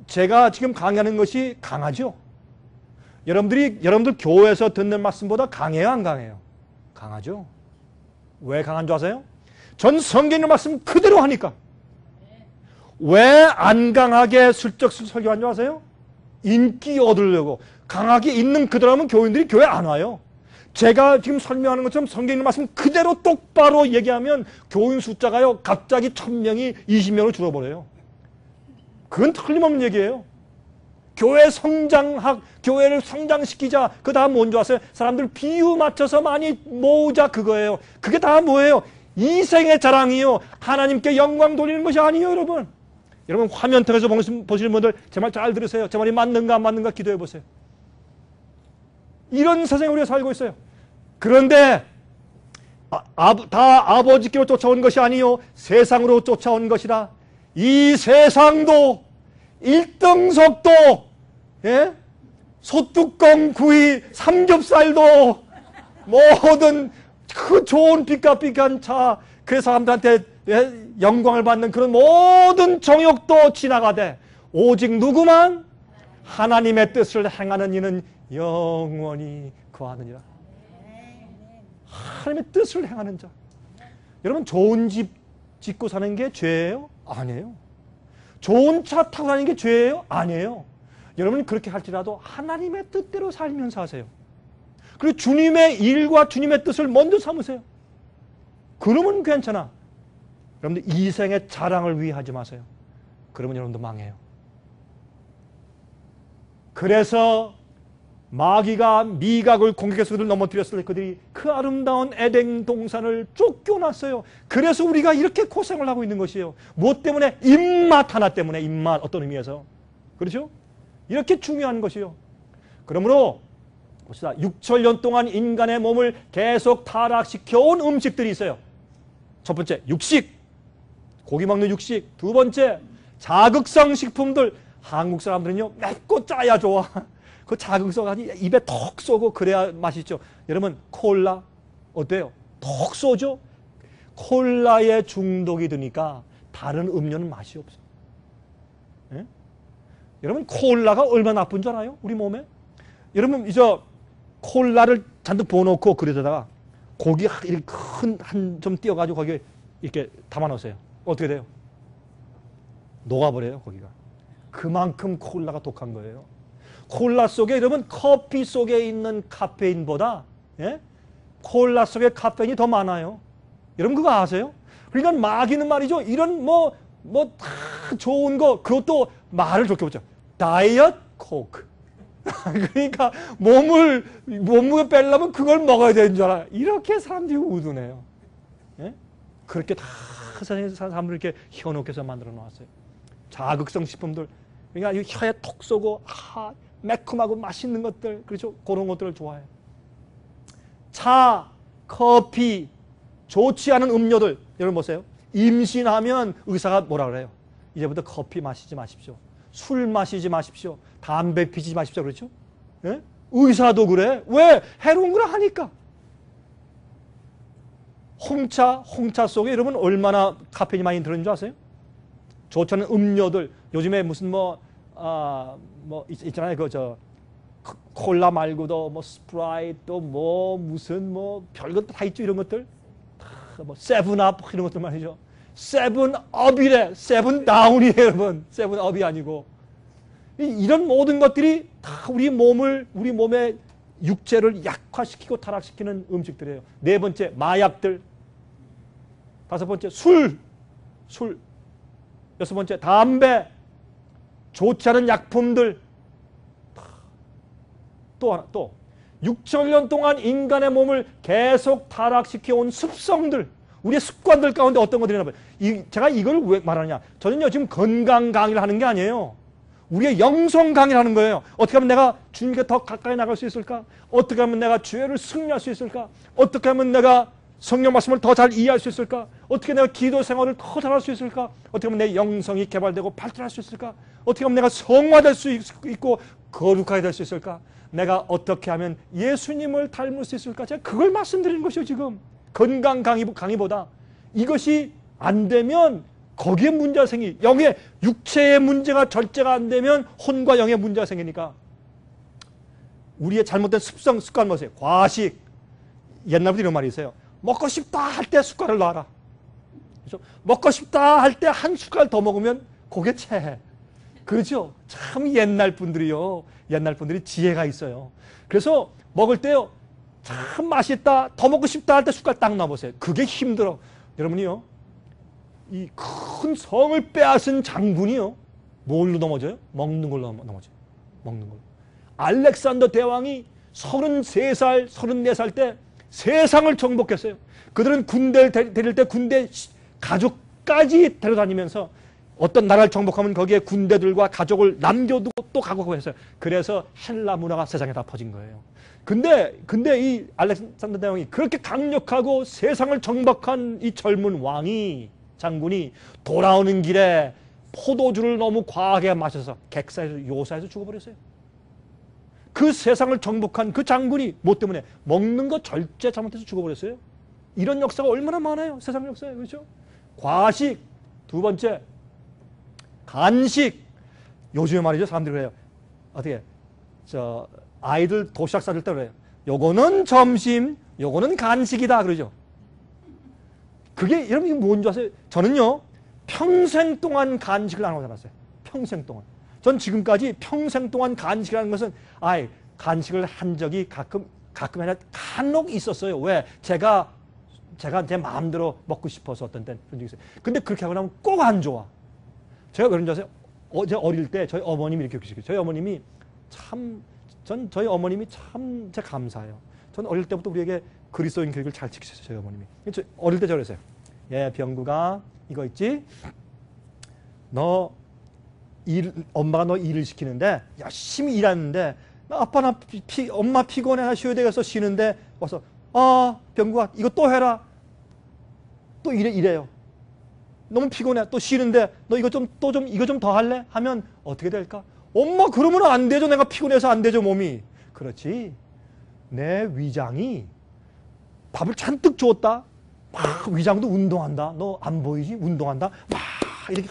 제가 지금 강의하는 것이 강하죠? 여러분들 교회에서 듣는 말씀보다 강해요, 안 강해요? 강하죠? 왜 강한 줄 아세요? 전 성경의 말씀 그대로 하니까. 왜 안 강하게 슬쩍 설교한 줄 아세요? 인기 얻으려고. 강하게 있는 그대로 하면 교인들이 교회 안 와요. 제가 지금 설명하는 것처럼 성경의 말씀 그대로 똑바로 얘기하면 교인 숫자가요, 갑자기 1000명이 20명으로 줄어버려요. 그건 틀림없는 얘기예요. 교회를 성장시키자. 그 다음 뭔지 아세요? 사람들 비유 맞춰서 많이 모으자 그거예요. 그게 다 뭐예요? 이생의 자랑이요. 하나님께 영광 돌리는 것이 아니에요, 여러분. 여러분 화면 통해서 보시는 분들 제 말 잘 들으세요. 제 말이 맞는가 안 맞는가 기도해 보세요. 이런 세상에 우리가 살고 있어요. 그런데 다 아버지께로 쫓아온 것이 아니요 세상으로 쫓아온 것이라. 이 세상도 1등석도 소뚜껑 구이 삼겹살도 모든 그 좋은 삐까삐까한 차 그 사람들한테 영광을 받는 그런 모든 정욕도 지나가되 오직 누구만 하나님의 뜻을 행하는 이는 영원히 거하느니라. 하나님의 뜻을 행하는 자. 여러분 좋은 집 짓고 사는 게 죄예요? 아니에요. 좋은 차 타고 다니는 게 죄예요? 아니에요. 여러분 그렇게 할지라도 하나님의 뜻대로 살면서 하세요. 그리고 주님의 일과 주님의 뜻을 먼저 삼으세요. 그러면 괜찮아. 여러분들 이생의 자랑을 위해 하지 마세요. 그러면 여러분도 망해요. 그래서 마귀가 미각을 공격해서 그들을 넘어뜨렸을 때 그들이 그 아름다운 에덴 동산을 쫓겨났어요. 그래서 우리가 이렇게 고생을 하고 있는 것이에요. 무엇 때문에? 입맛 하나 때문에. 입맛 어떤 의미에서. 그렇죠? 이렇게 중요한 것이요. 그러므로 봅시다. 6천년 동안 인간의 몸을 계속 타락시켜온 음식들이 있어요. 첫 번째 육식. 고기 먹는 육식. 두 번째 자극성 식품들. 한국 사람들은요 맵고 짜야 좋아. 그 자극성 아니 입에 톡 쏘고 그래야 맛있죠. 여러분 콜라 어때요? 톡 쏘죠? 콜라에 중독이 드니까 다른 음료는 맛이 없어. 예? 여러분 콜라가 얼마나 나쁜 줄 알아요? 우리 몸에? 여러분 이제 콜라를 잔뜩 부어놓고 그릇에다가 고기 이렇게 한 좀 띄어가지고 거기에 이렇게 담아놓으세요. 어떻게 돼요? 녹아버려요 거기가. 그만큼 콜라가 독한 거예요. 콜라 속에 여러분 커피 속에 있는 카페인보다 콜라 속에 카페인이 더 많아요. 여러분 그거 아세요? 그러니까 마귀는 말이죠. 이런 뭐 다 좋은 거, 그것도 말을 좋게 붙여. 다이어트 코크. 그러니까 몸무게 빼려면 그걸 먹어야 되는 줄 알아. 이렇게 사람들이 우둔해요. 예? 그렇게 다 사람들이 이렇게 혀놓고서 만들어 놓았어요. 자극성 식품들. 그러니까 혀에 톡 쏘고, 매콤하고 맛있는 것들, 그렇죠? 그런 것들을 좋아해요. 차, 커피, 좋지 않은 음료들. 여러분 보세요. 임신하면 의사가 뭐라 그래요? 이제부터 커피 마시지 마십시오. 술 마시지 마십시오. 담배 피지 마십시오. 그렇죠? 예? 의사도 그래. 왜? 해로운 걸 하니까. 홍차 속에 여러분 얼마나 카페인이 많이 들어있는 줄 아세요? 좋지 않은 음료들. 요즘에 무슨 있잖아요. 콜라 말고도 스프라이트 무슨 별것 다 있죠. 이런 것들. 세븐업 이런 것들 말이죠. 세븐업이래. 세븐다운이에요, 여러분. 세븐업이 아니고. 이런 모든 것들이 다 우리 몸의 육체를 약화시키고 타락시키는 음식들이에요. 네 번째, 마약들. 다섯 번째, 술. 여섯 번째, 담배. 좋지 않은 약품들. 또 6천년 동안 인간의 몸을 계속 타락시켜온 습성들, 우리의 습관들 가운데 어떤 것들이나 봐요. 제가 이걸 왜 말하느냐. 저는요, 지금 건강 강의를 하는 게 아니에요. 우리의 영성 강의를 하는 거예요. 어떻게 하면 내가 주님께 더 가까이 나갈 수 있을까? 어떻게 하면 내가 죄를 승리할 수 있을까? 어떻게 하면 내가 성경 말씀을 더 잘 이해할 수 있을까? 어떻게 내가 기도 생활을 더 잘할 수 있을까? 어떻게 하면 내 영성이 개발되고 발전할 수 있을까? 어떻게 하면 내가 성화될 수 있고 거룩하게 될 수 있을까? 내가 어떻게 하면 예수님을 닮을 수 있을까? 제가 그걸 말씀드리는 것이요, 지금. 건강 강의보다. 이것이 안 되면 거기에 문제가 영의 육체의 문제가 절제가 안 되면 혼과 영의 문제가 생기니까. 우리의 잘못된 습관 보세요. 과식. 옛날부터 이런 말이 있어요. 먹고 싶다 할 때 숟갈을 놔라. 그렇죠? 먹고 싶다 할 때 한 숟갈 더 먹으면 그게 체해. 그렇죠? 참 옛날 분들이요. 옛날 분들이 지혜가 있어요. 그래서 먹을 때요. 참 맛있다. 더 먹고 싶다 할 때 숟갈 딱 놔보세요. 그게 힘들어. 여러분이요. 이 큰 성을 빼앗은 장군이요. 뭘로 넘어져요? 먹는 걸로 넘어져요. 먹는 걸로. 알렉산더 대왕이 33살, 34살 때 세상을 정복했어요. 그들은 군대를 데릴 때 군대 가족까지 데려다니면서 어떤 나라를 정복하면 거기에 군대들과 가족을 남겨두고 또 가고 했어요. 그래서 헬라 문화가 세상에 다 퍼진 거예요. 근데 이 알렉산더 대왕이 그렇게 강력하고 세상을 정복한 이 젊은 장군이 돌아오는 길에 포도주를 너무 과하게 마셔서 객사에서 요사해서 죽어버렸어요. 그 세상을 정복한 그 장군이 뭐 때문에? 먹는 거 절제 잘못해서 죽어버렸어요. 이런 역사가 얼마나 많아요. 세상 역사에. 그렇죠? 과식. 두 번째, 간식. 요즘에 말이죠. 사람들이 그래요. 어떻게? 아이들 도시락 싸줄 때 그래요. 요거는 점심, 요거는 간식이다. 그러죠. 그게, 여러분, 이게 뭔지 아세요? 저는요, 평생 동안 간식을 안 하고 살았어요. 평생 동안. 전 지금까지 평생 동안 간식이라는 것은, 간식을 한 적이 가끔 아니라 간혹 있었어요. 왜? 제가 제 마음대로 먹고 싶어서 어떤 때는 그런 적이 있어요. 근데 그렇게 하고 나면 꼭 안 좋아. 제가 그런 줄 아세요? 제가 어릴 때 저희 어머님이 이렇게 계시거든요. 저희 어머님이 참 제가 감사해요. 전 어릴 때부터 우리에게 그리스도인 교육을 잘 지키셨어요. 저희 어머님이. 어릴 때 저 그랬어요. 병구가 이거 있지? 엄마가 너 일을 시키는데 열심히 일하는데 엄마 피곤해 나 쉬어야 되겠어 쉬는데 와서 병구가 이거 또 해라. 또 이래요. 너무 피곤해. 또 쉬는데 너 이거 좀 더 할래? 하면 어떻게 될까? 엄마 그러면 안 되죠. 내가 피곤해서 안 되죠 몸이. 그렇지. 내 위장이 밥을 잔뜩 줬다. 막 위장도 운동한다. 너 안 보이지? 운동한다. 막 이렇게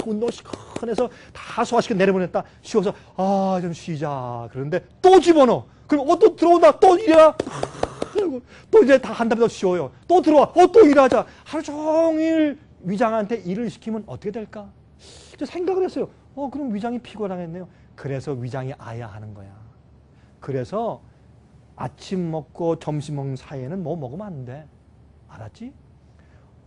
운동 시큰해서 다 소화시켜 내려보냈다. 쉬어서 좀 쉬자. 그런데 또 집어넣어. 그럼 또 들어온다. 또 일해라. 또 이제 다 한 다음에 더 쉬어요. 또 들어와. 또 일하자. 하루 종일 위장한테 일을 시키면 어떻게 될까? 생각을 했어요. 그럼 위장이 피곤하겠네요. 그래서 위장이 아야 하는 거야. 그래서 아침 먹고 점심 먹는 사이에는 뭐 먹으면 안 돼. 알았지?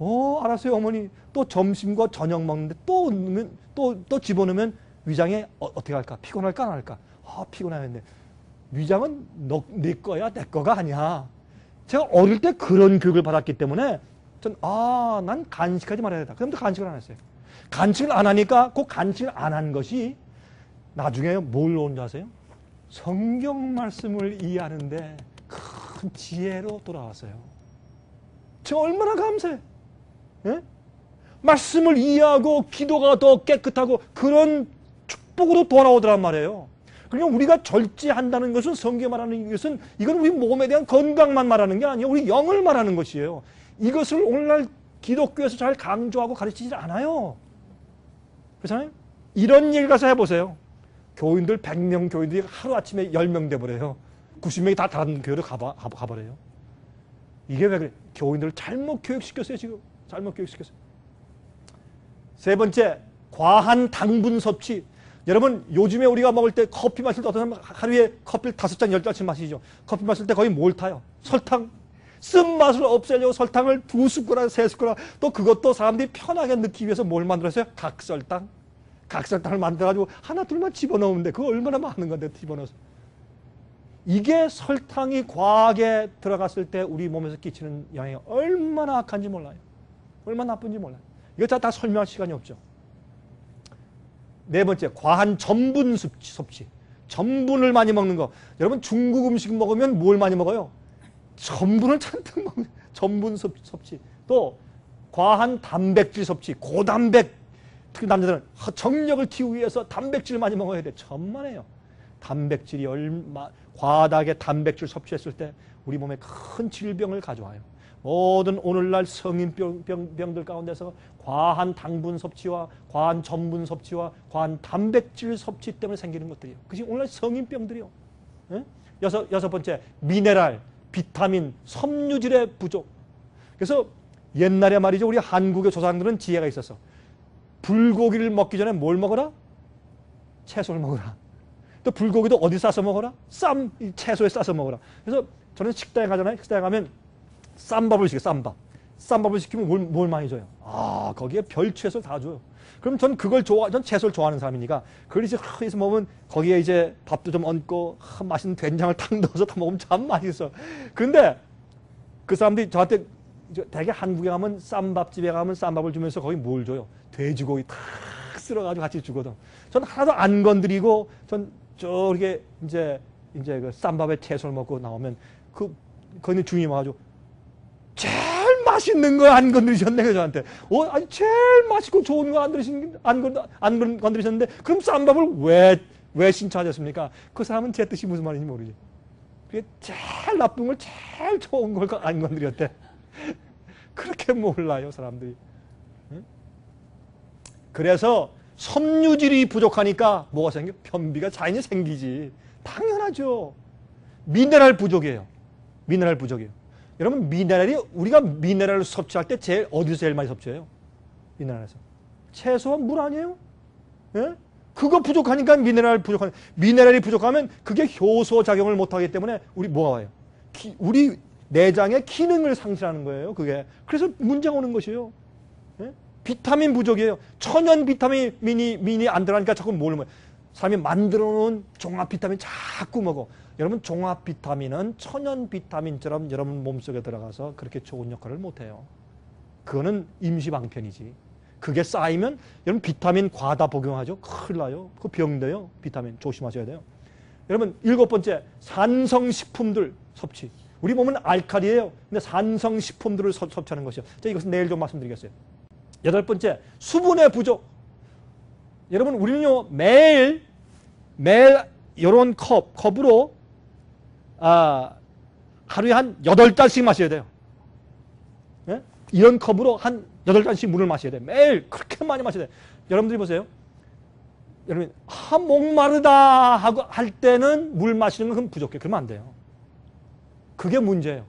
알았어요, 어머니. 또 점심과 저녁 먹는데 또 넣으면, 또 집어넣으면 위장에 어떻게 할까? 피곤할까, 안 할까? 피곤하는데. 위장은 네 거야, 내 거가 아니야. 제가 어릴 때 그런 교육을 받았기 때문에 난 간식하지 말아야 돼. 그럼부터 간식을 안 했어요. 간식을 안 하니까 그 간식을 안 한 것이 나중에 뭘 오는 줄 아세요? 성경 말씀을 이해하는데 큰 지혜로 돌아왔어요. 제가 얼마나 감사해. 예? 말씀을 이해하고 기도가 더 깨끗하고 그런 축복으로 돌아오더란 말이에요. 그러니까 우리가 절제한다는 것은 성경에 말하는 것은 이건 우리 몸에 대한 건강만 말하는 게 아니에요. 우리 영을 말하는 것이에요. 이것을 오늘날 기독교에서 잘 강조하고 가르치지 않아요. 그렇잖아요? 이런 얘기 가서 해보세요. 교인들 100명 교인들이 하루아침에 10명 돼버려요. 90명이 다 다른 교회로 가버려요. 이게 왜 그래? 교인들을 잘못 교육시켰어요. 지금 잘못 교육시켰어요. 세 번째, 과한 당분 섭취. 여러분 요즘에 우리가 먹을 때 커피 마실 때 어떤 사람 하루에 커피를 5잔 10잔씩 마시죠. 커피 마실 때 거의 뭘 타요? 설탕. 쓴맛을 없애려고 설탕을 2숟가락 3숟가락, 또 그것도 사람들이 편하게 넣기 위해서 뭘 만들었어요? 각설탕. 각설탕을 만들어가지고 하나 둘만 집어넣으면 그거 얼마나 많은 건데 집어넣어서. 이게 설탕이 과하게 들어갔을 때 우리 몸에서 끼치는 영향이 얼마나 악한지 몰라요. 얼마나 나쁜지 몰라요. 이거 다 설명할 시간이 없죠. 네 번째, 과한 전분 섭취. 전분을 많이 먹는 거. 여러분 중국 음식 먹으면 뭘 많이 먹어요? 전분을 잔뜩 먹는 전분 섭취. 또 과한 단백질 섭취. 고단백. 특히 남자들은 정력을 키우기 위해서 단백질을 많이 먹어야 돼. 천만에요. 단백질이 과다하게 단백질 섭취했을 때 우리 몸에 큰 질병을 가져와요. 모든 오늘날 성인병들 가운데서 과한 당분 섭취와 과한 전분 섭취와 과한 단백질 섭취 때문에 생기는 것들이에요. 그것이 오늘날 성인병들이요. 예? 여섯 번째, 미네랄, 비타민, 섬유질의 부족. 그래서 옛날에 말이죠. 우리 한국의 조상들은 지혜가 있었어. 불고기를 먹기 전에 뭘 먹어라? 채소를 먹어라. 또 불고기도 어디 싸서 먹어라? 채소에 싸서 먹어라. 그래서 저는 식당에 가잖아요. 식당에 가면 쌈밥을 시켜요. 쌈밥을 시키면 뭘 많이 줘요? 거기에 별채소 다 줘요. 그럼 전 전 채소를 좋아하는 사람이니까 그걸 이제 해서 먹으면 거기에 이제 밥도 좀 얹고 맛있는 된장을 탁 넣어서 다 먹으면 참 맛있어. 그런데 그 사람들이 저한테 대개 한국에 가면 쌈밥집에 가면 쌈밥을 주면서 거기 뭘 줘요? 돼지고기 탁 쓸어가지고 같이 주거든. 전 하나도 안 건드리고 전 저렇게 이제 그 쌈밥에 채소를 먹고 나오면 거기 주인이 와가지고 제일 맛있는 거 안 건드리셨네, 저한테. 아니, 제일 맛있고 좋은 거 안 건드리셨는데, 그럼 쌈밥을 왜 신청하셨습니까? 그 사람은 제 뜻이 무슨 말인지 모르지. 그게 제일 나쁜 걸 제일 좋은 걸 안 건드렸대. 그렇게 몰라요, 사람들이. 응? 그래서 섬유질이 부족하니까 뭐가 생겨? 변비가 자연히 생기지. 당연하죠. 미네랄 부족이에요. 미네랄 부족이에요. 여러분 우리가 미네랄을 섭취할 때 어디서 제일 많이 섭취해요? 미네랄에서. 채소와 물 아니에요? 예? 그거 부족하니까 미네랄이 부족하면 그게 효소 작용을 못하기 때문에 우리 뭐가 와요? 우리 내장의 기능을 상실하는 거예요. 그게. 그래서 문제가 오는 것이에요. 예? 비타민 부족이에요. 천연 비타민이 안 들어가니까 자꾸 뭘 먹어요? 사람이 만들어 놓은 종합 비타민 자꾸 먹어. 여러분 종합 비타민은 천연 비타민처럼 여러분 몸속에 들어가서 그렇게 좋은 역할을 못해요. 그거는 임시방편이지. 그게 쌓이면 여러분 비타민 과다 복용하죠. 큰일 나요. 그거 병돼요. 비타민 조심하셔야 돼요. 여러분 7번째, 산성식품들 섭취. 우리 몸은 알칼리예요. 근데 산성식품들을 섭취하는 것이요. 자, 이것은 내일 좀 말씀드리겠어요. 8번째, 수분의 부족. 여러분 우리는요 매일 이런 컵으로 하루에 한 8잔씩 마셔야 돼요. 예? 이런 컵으로 한 8잔씩 물을 마셔야 돼요. 매일 그렇게 많이 마셔야 돼요. 여러분들이 보세요. 여러분 목마르다 하고 할 때는 물 마시는 건 부족해. 그러면 안 돼요. 그게 문제예요.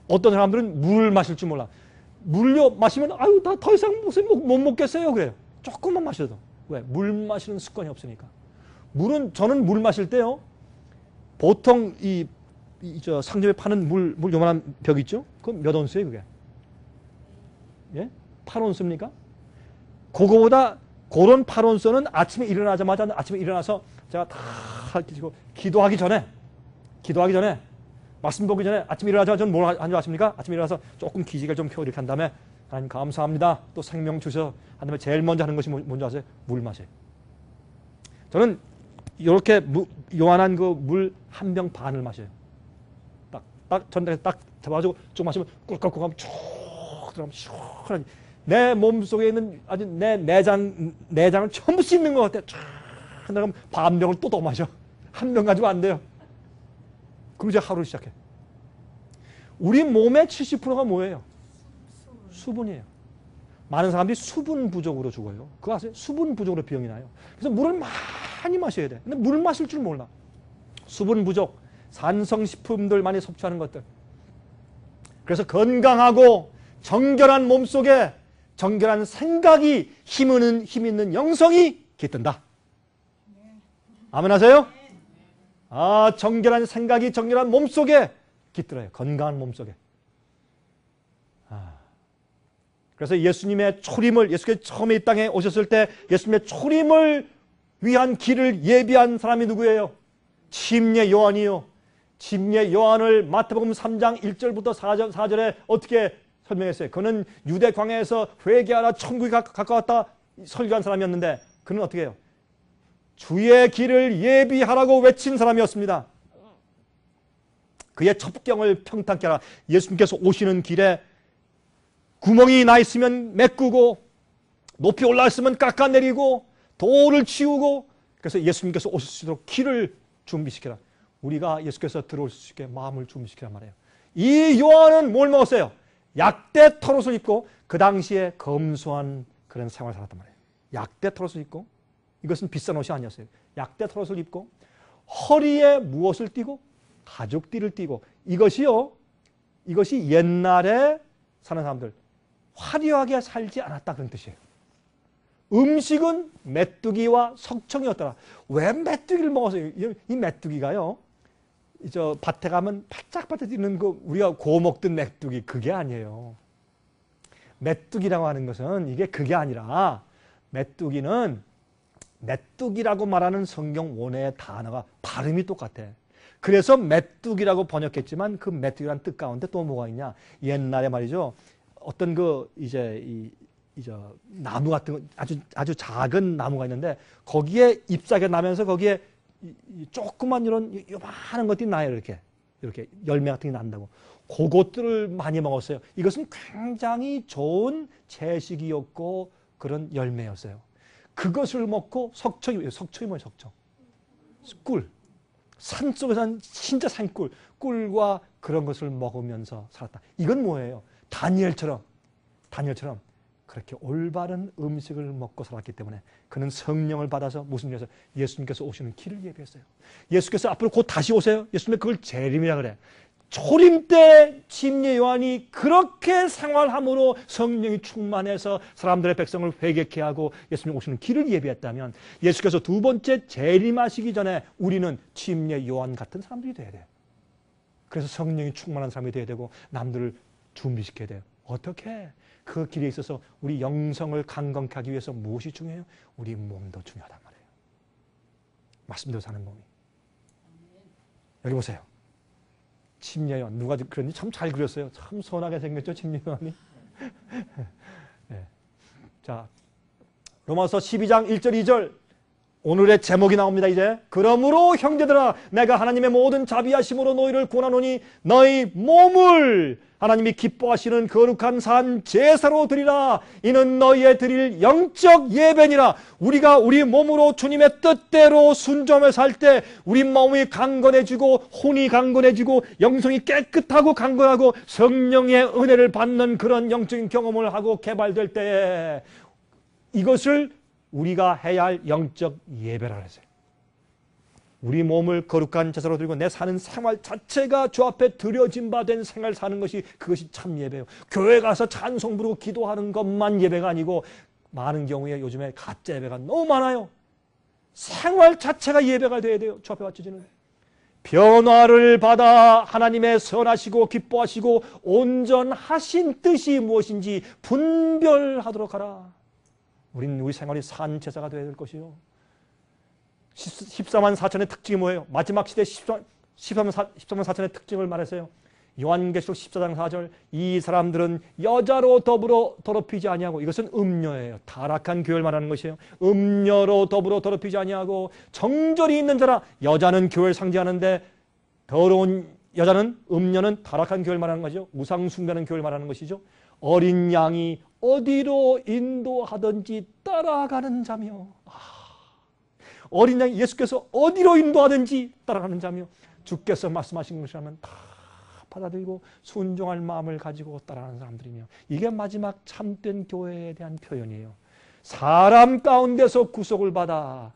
어떤 사람들은 물을 마실 줄 몰라. 물요 마시면 아유 나 더 이상 못 먹겠어요 그래요. 조금만 마셔도. 왜? 물 마시는 습관이 없으니까. 저는 물 마실 때요. 보통 저 상점에 파는 물 요만한 벽 있죠? 그건 몇 온스예요 그게? 예? 8온수입니까? 그거보다 그런 8온수는 아침에 일어나자마자 아침에 일어나서 제가 다 기도하기 전에 말씀 보기 전에 아침에 일어나자마자 저는 뭘 하는 줄 아십니까? 아침에 일어나서 조금 기지개를 좀 펴고 이렇게 한 다음에 하나님 감사합니다. 또 생명 주셔서 한 다음에 제일 먼저 하는 것이 뭔지 아세요? 물 마셔요. 저는 이렇게 요한한 그 물 한 병 반을 마셔요. 딱 전달해서 딱 잡아가지고 쭉 마시면 꿀꺽꿀꺽 하면 쭉 들어가면 시원하게 내 몸속에 있는 아주 내 내장을 전부 씻는 것 같아. 쫙 들어가면 반 병을 또 더 마셔. 한 병 가지고 안 돼요. 그리고 이제 하루를 시작해. 우리 몸의 70%가 뭐예요? 수분이에요. 많은 사람들이 수분 부족으로 죽어요. 그거 아세요? 수분 부족으로 병이 나요. 그래서 물을 많이 마셔야 돼. 근데 물 마실 줄 몰라. 수분 부족, 산성식품들 많이 섭취하는 것들. 그래서 건강하고 정결한 몸속에 정결한 생각이 힘 있는 영성이 깃든다. 아멘 하세요? 아, 정결한 생각이 정결한 몸속에 깃들어요. 건강한 몸속에. 그래서 예수님의 초림을, 예수께서 처음에 이 땅에 오셨을 때 예수님의 초림을 위한 길을 예비한 사람이 누구예요? 침례 요한이요. 침례 요한을 마태복음 3장 1절부터 4절에 어떻게 설명했어요? 그는 유대 광야에서 회개하라 천국이 가까웠다 설교한 사람이었는데 그는 어떻게 해요? 주의 길을 예비하라고 외친 사람이었습니다. 그의 첩경을 평탄케 하라. 예수님께서 오시는 길에 구멍이 나 있으면 메꾸고 높이 올라 있으면 깎아내리고 돌을 치우고 그래서 예수님께서 오실 수 있도록 길을 준비시키라. 우리가 예수께서 들어올 수 있게 마음을 준비시키란 말이에요. 이 요한은 뭘 먹었어요? 약대 털옷을 입고 그 당시에 검소한 그런 생활을 살았단 말이에요. 약대 털옷을 입고 이것은 비싼 옷이 아니었어요. 약대 털옷을 입고 허리에 무엇을 띠고 가죽띠를 띠고 이것이 옛날에 사는 사람들 화려하게 살지 않았다 그런 뜻이에요. 음식은 메뚜기와 석청이었더라. 왜 메뚜기를 먹었어요? 이 메뚜기가요. 저 밭에 가면 바짝바짝 뛰는 거 우리가 구워 먹던 메뚜기 그게 아니에요. 메뚜기라고 하는 것은 이게 그게 아니라 메뚜기는 메뚜기라고 말하는 성경 원어의 단어가 발음이 똑같아. 그래서 메뚜기라고 번역했지만 그 메뚜기라는 뜻 가운데 또 뭐가 있냐? 옛날에 말이죠. 어떤 나무 같은 거 아주 작은 나무가 있는데 거기에 잎사귀가 나면서 거기에 조그만 이런 요만한 것들이 나요. 이렇게 열매 같은 게 난다고. 그것들을 많이 먹었어요. 이것은 굉장히 좋은 채식이었고 그런 열매였어요. 그것을 먹고 석청이 뭐예요? 석청. 꿀. 산속에 산 진짜 산꿀. 꿀과 그런 것을 먹으면서 살았다. 이건 뭐예요? 다니엘처럼 그렇게 올바른 음식을 먹고 살았기 때문에 그는 성령을 받아서 무슨 일에서 예수님께서 오시는 길을 예비했어요. 예수께서 앞으로 곧 다시 오세요. 예수님의 그걸 재림이라 그래. 초림 때 침례 요한이 그렇게 생활함으로 성령이 충만해서 사람들의 백성을 회개케 하고 예수님 오시는 길을 예비했다면 예수께서 두 번째 재림하시기 전에 우리는 침례 요한 같은 사람들이 돼야 돼요. 그래서 성령이 충만한 사람이 돼야 되고 남들을 준비시켜야 돼요. 어떻게? 그 길에 있어서 우리 영성을 강건케 하기 위해서 무엇이 중요해요? 우리 몸도 중요하단 말이에요. 말씀대로 사는 몸이. 여기 보세요. 침례요한 누가 그런지 참 잘 그렸어요. 참 선하게 생겼죠, 침례요한이. 네. 자, 로마서 12장 1절 2절 오늘의 제목이 나옵니다. 이제 그러므로 형제들아 내가 하나님의 모든 자비하심으로 너희를 권하노니 너희 몸을 하나님이 기뻐하시는 거룩한 산 제사로 드리라. 이는 너희의 드릴 영적 예배니라. 우리가 우리 몸으로 주님의 뜻대로 순종해 살 때 우리 마음이 강건해지고 혼이 강건해지고 영성이 깨끗하고 강건하고 성령의 은혜를 받는 그런 영적인 경험을 하고 개발될 때에 이것을 우리가 해야 할 영적 예배라 그랬어요. 우리 몸을 거룩한 제사로 드리고 내 사는 생활 자체가 주 앞에 드려진 바 된 생활 사는 것이 그것이 참 예배예요. 교회 가서 찬송 부르고 기도하는 것만 예배가 아니고 많은 경우에 요즘에 가짜 예배가 너무 많아요. 생활 자체가 예배가 돼야 돼요. 주 앞에 바쳐지는. 변화를 받아 하나님의 선하시고 기뻐하시고 온전하신 뜻이 무엇인지 분별하도록 하라. 우리 생활이 산 제사가 되어야 될 것이요. 14만 4천의 특징이 뭐예요? 마지막 시대 14만 4천의 특징을 말했어요. 요한계시록 14장 4절, 이 사람들은 여자로 더불어 더럽히지 아니하고, 이것은 음녀예요. 타락한 교회를 말하는 것이에요. 음녀로 더불어 더럽히지 아니하고 정절이 있는 자라. 여자는 교회를 상징하는데 더러운 여자는, 음녀는 타락한 교회를 말하는 거죠. 우상 숭배하는 교회를 말하는 것이죠. 어린 양이 어디로 인도하든지 따라가는 자며, 어린 양이 예수께서 어디로 인도하든지 따라가는 자며, 주께서 말씀하신 것이라면 다 받아들이고 순종할 마음을 가지고 따라가는 사람들이며, 이게 마지막 참된 교회에 대한 표현이에요. 사람 가운데서 구속을 받아.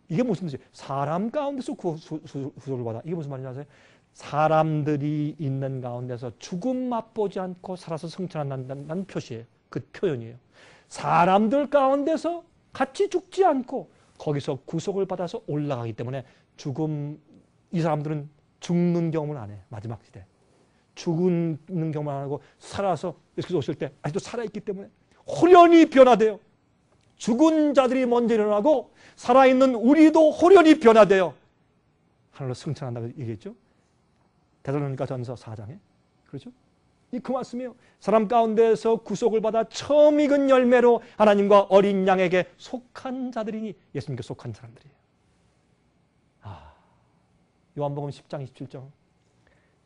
이게 무슨 뜻이에요? 사람 가운데서 구속을 받아. 이게 무슨 말인지 아세요? 사람들이 있는 가운데서 죽음 맛보지 않고 살아서 성천한다는 표시예요. 그 표현이에요. 사람들 가운데서 같이 죽지 않고 거기서 구속을 받아서 올라가기 때문에 이 사람들은 죽는 경험을 안 해. 마지막 시대. 죽는 경험을 안 하고 살아서 예수께서 오실 때 아직도 살아있기 때문에 호련히 변화돼요. 죽은 자들이 먼저 일어나고 살아있는 우리도 호련히 변화돼요. 하늘로 승천한다고 얘기했죠. 데살로니가 전서 4장에. 그렇죠? 그 말씀이에요. 사람 가운데서 구속을 받아 처음 익은 열매로 하나님과 어린 양에게 속한 자들이니, 예수님께 속한 사람들이에요. 요한복음 10장 27절.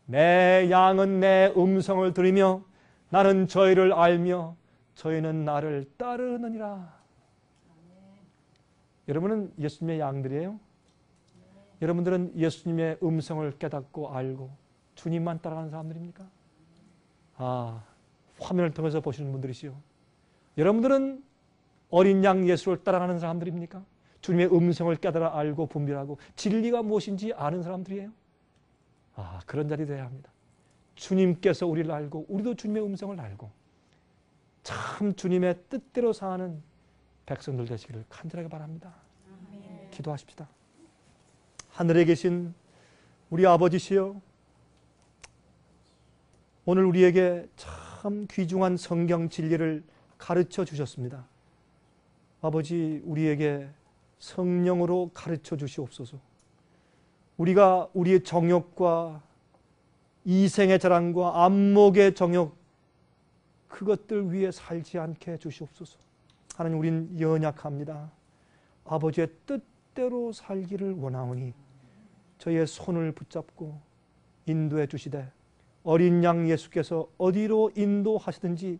내 양은 내 음성을 들으며 나는 저희를 알며 저희는 나를 따르느니라. 여러분은 예수님의 양들이에요? 여러분들은 예수님의 음성을 깨닫고 알고 주님만 따라가는 사람들입니까? 화면을 통해서 보시는 분들이시요. 여러분들은 어린 양 예수를 따라가는 사람들입니까? 주님의 음성을 깨달아 알고 분별하고 진리가 무엇인지 아는 사람들이에요. 그런 자리 되어야 합니다. 주님께서 우리를 알고 우리도 주님의 음성을 알고 참 주님의 뜻대로 사는 백성들 되시기를 간절하게 바랍니다. 기도하십시다. 하늘에 계신 우리 아버지시여, 오늘 우리에게 참 귀중한 성경 진리를 가르쳐 주셨습니다. 아버지, 우리에게 성령으로 가르쳐 주시옵소서. 우리가 우리의 정욕과 이생의 자랑과 안목의 정욕, 그것들 위에 살지 않게 해주시옵소서. 하나님, 우린 연약합니다. 아버지의 뜻대로 살기를 원하오니 저희의 손을 붙잡고 인도해 주시되 어린 양 예수께서 어디로 인도하시든지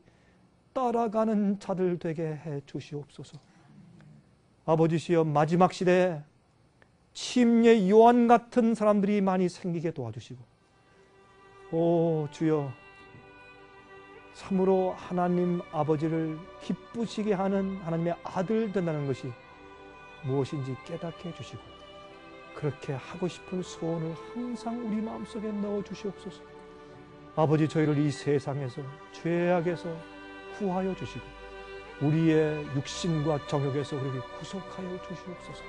따라가는 자들 되게 해 주시옵소서. 아버지시여, 마지막 시대에 침례 요한 같은 사람들이 많이 생기게 도와주시고, 오 주여, 참으로 하나님 아버지를 기쁘시게 하는 하나님의 아들 된다는 것이 무엇인지 깨닫게 해주시고, 그렇게 하고 싶은 소원을 항상 우리 마음속에 넣어주시옵소서. 아버지, 저희를 이 세상에서 죄악에서 구하여 주시고 우리의 육신과 정욕에서 우리를 구속하여 주시옵소서.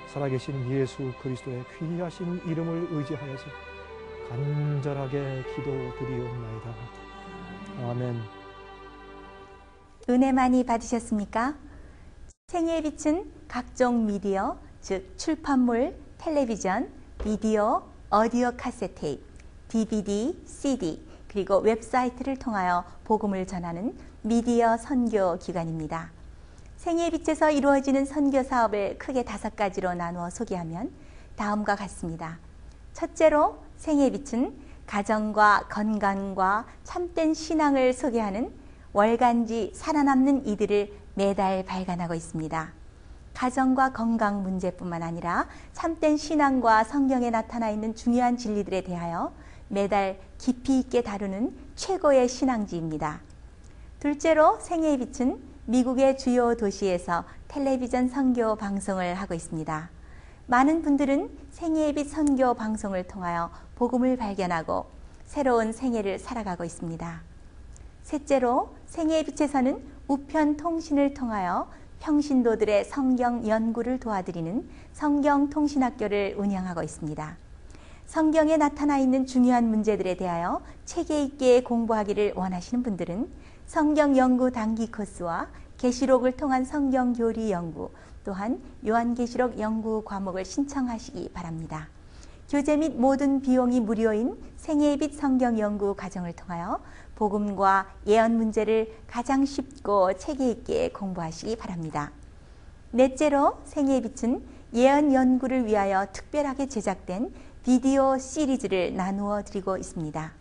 살아계신 예수 그리스도의 귀하신 이름을 의지하여서 간절하게 기도드리옵나이다. 아멘. 은혜 많이 받으셨습니까? 생애의 빛은 각종 미디어, 즉 출판물, 텔레비전, 비디오, 오디오 카세트 테이프, DVD, CD, 그리고 웹사이트를 통하여 복음을 전하는 미디어 선교 기관입니다. 생애의 빛에서 이루어지는 선교 사업을 크게 5가지로 나누어 소개하면 다음과 같습니다. 첫째로, 생애의 빛은 가정과 건강과 참된 신앙을 소개하는 월간지 살아남는 이들을 매달 발간하고 있습니다. 가정과 건강 문제뿐만 아니라 참된 신앙과 성경에 나타나 있는 중요한 진리들에 대하여 매달 깊이 있게 다루는 최고의 신앙지입니다. 둘째로, 생애의 빛은 미국의 주요 도시에서 텔레비전 선교 방송을 하고 있습니다. 많은 분들은 생애의 빛 선교 방송을 통하여 복음을 발견하고 새로운 생애를 살아가고 있습니다. 셋째로, 생애의 빛에서는 우편 통신을 통하여 평신도들의 성경 연구를 도와드리는 성경통신학교를 운영하고 있습니다. 성경에 나타나 있는 중요한 문제들에 대하여 체계 있게 공부하기를 원하시는 분들은 성경 연구 단기 코스와 계시록을 통한 성경 교리 연구, 또한 요한계시록 연구 과목을 신청하시기 바랍니다. 교재 및 모든 비용이 무료인 생애빛 성경 연구 과정을 통하여 복음과 예언 문제를 가장 쉽고 체계 있게 공부하시기 바랍니다. 넷째로 생애빛은 예언 연구를 위하여 특별하게 제작된 비디오 시리즈를 나누어 드리고 있습니다.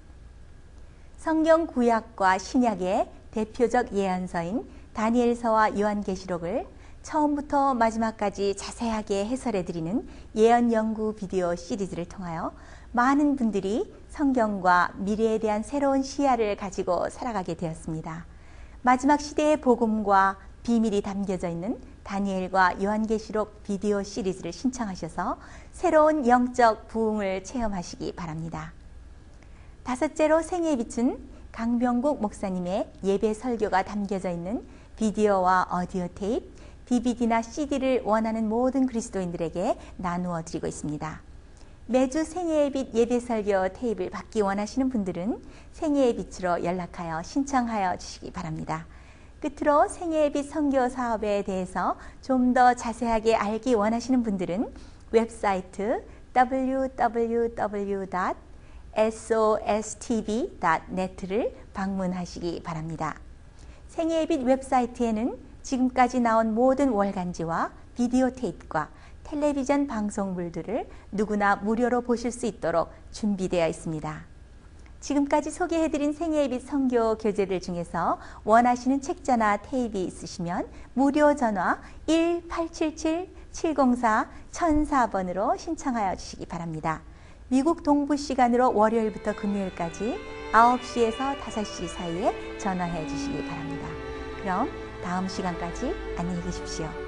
성경 구약과 신약의 대표적 예언서인 다니엘서와 요한계시록을 처음부터 마지막까지 자세하게 해설해 드리는 예언 연구 비디오 시리즈를 통하여 많은 분들이 성경과 미래에 대한 새로운 시야를 가지고 살아가게 되었습니다. 마지막 시대의 복음과 비밀이 담겨져 있는 다니엘과 요한계시록 비디오 시리즈를 신청하셔서 새로운 영적 부흥을 체험하시기 바랍니다. 다섯째로 생애의 빛은 강병국 목사님의 예배 설교가 담겨져 있는 비디오와 오디오 테이프, DVD나 CD를 원하는 모든 그리스도인들에게 나누어 드리고 있습니다. 매주 생애의 빛 예배 설교 테이프를 받기 원하시는 분들은 생애의 빛으로 연락하여 신청하여 주시기 바랍니다. 끝으로 생애의 빛 선교 사업에 대해서 좀 더 자세하게 알기 원하시는 분들은 웹사이트 www.sostv.net를 방문하시기 바랍니다. 생애의 빛 웹사이트에는 지금까지 나온 모든 월간지와 비디오 테이프과 텔레비전 방송물들을 누구나 무료로 보실 수 있도록 준비되어 있습니다. 지금까지 소개해드린 생애의 빛 선교 교재들 중에서 원하시는 책자나 테이프 있으시면 무료 전화 1-877-704-1004번으로 신청하여 주시기 바랍니다. 미국 동부 시간으로 월요일부터 금요일까지 9시에서 5시 사이에 전화해 주시기 바랍니다. 그럼 다음 시간까지 안녕히 계십시오.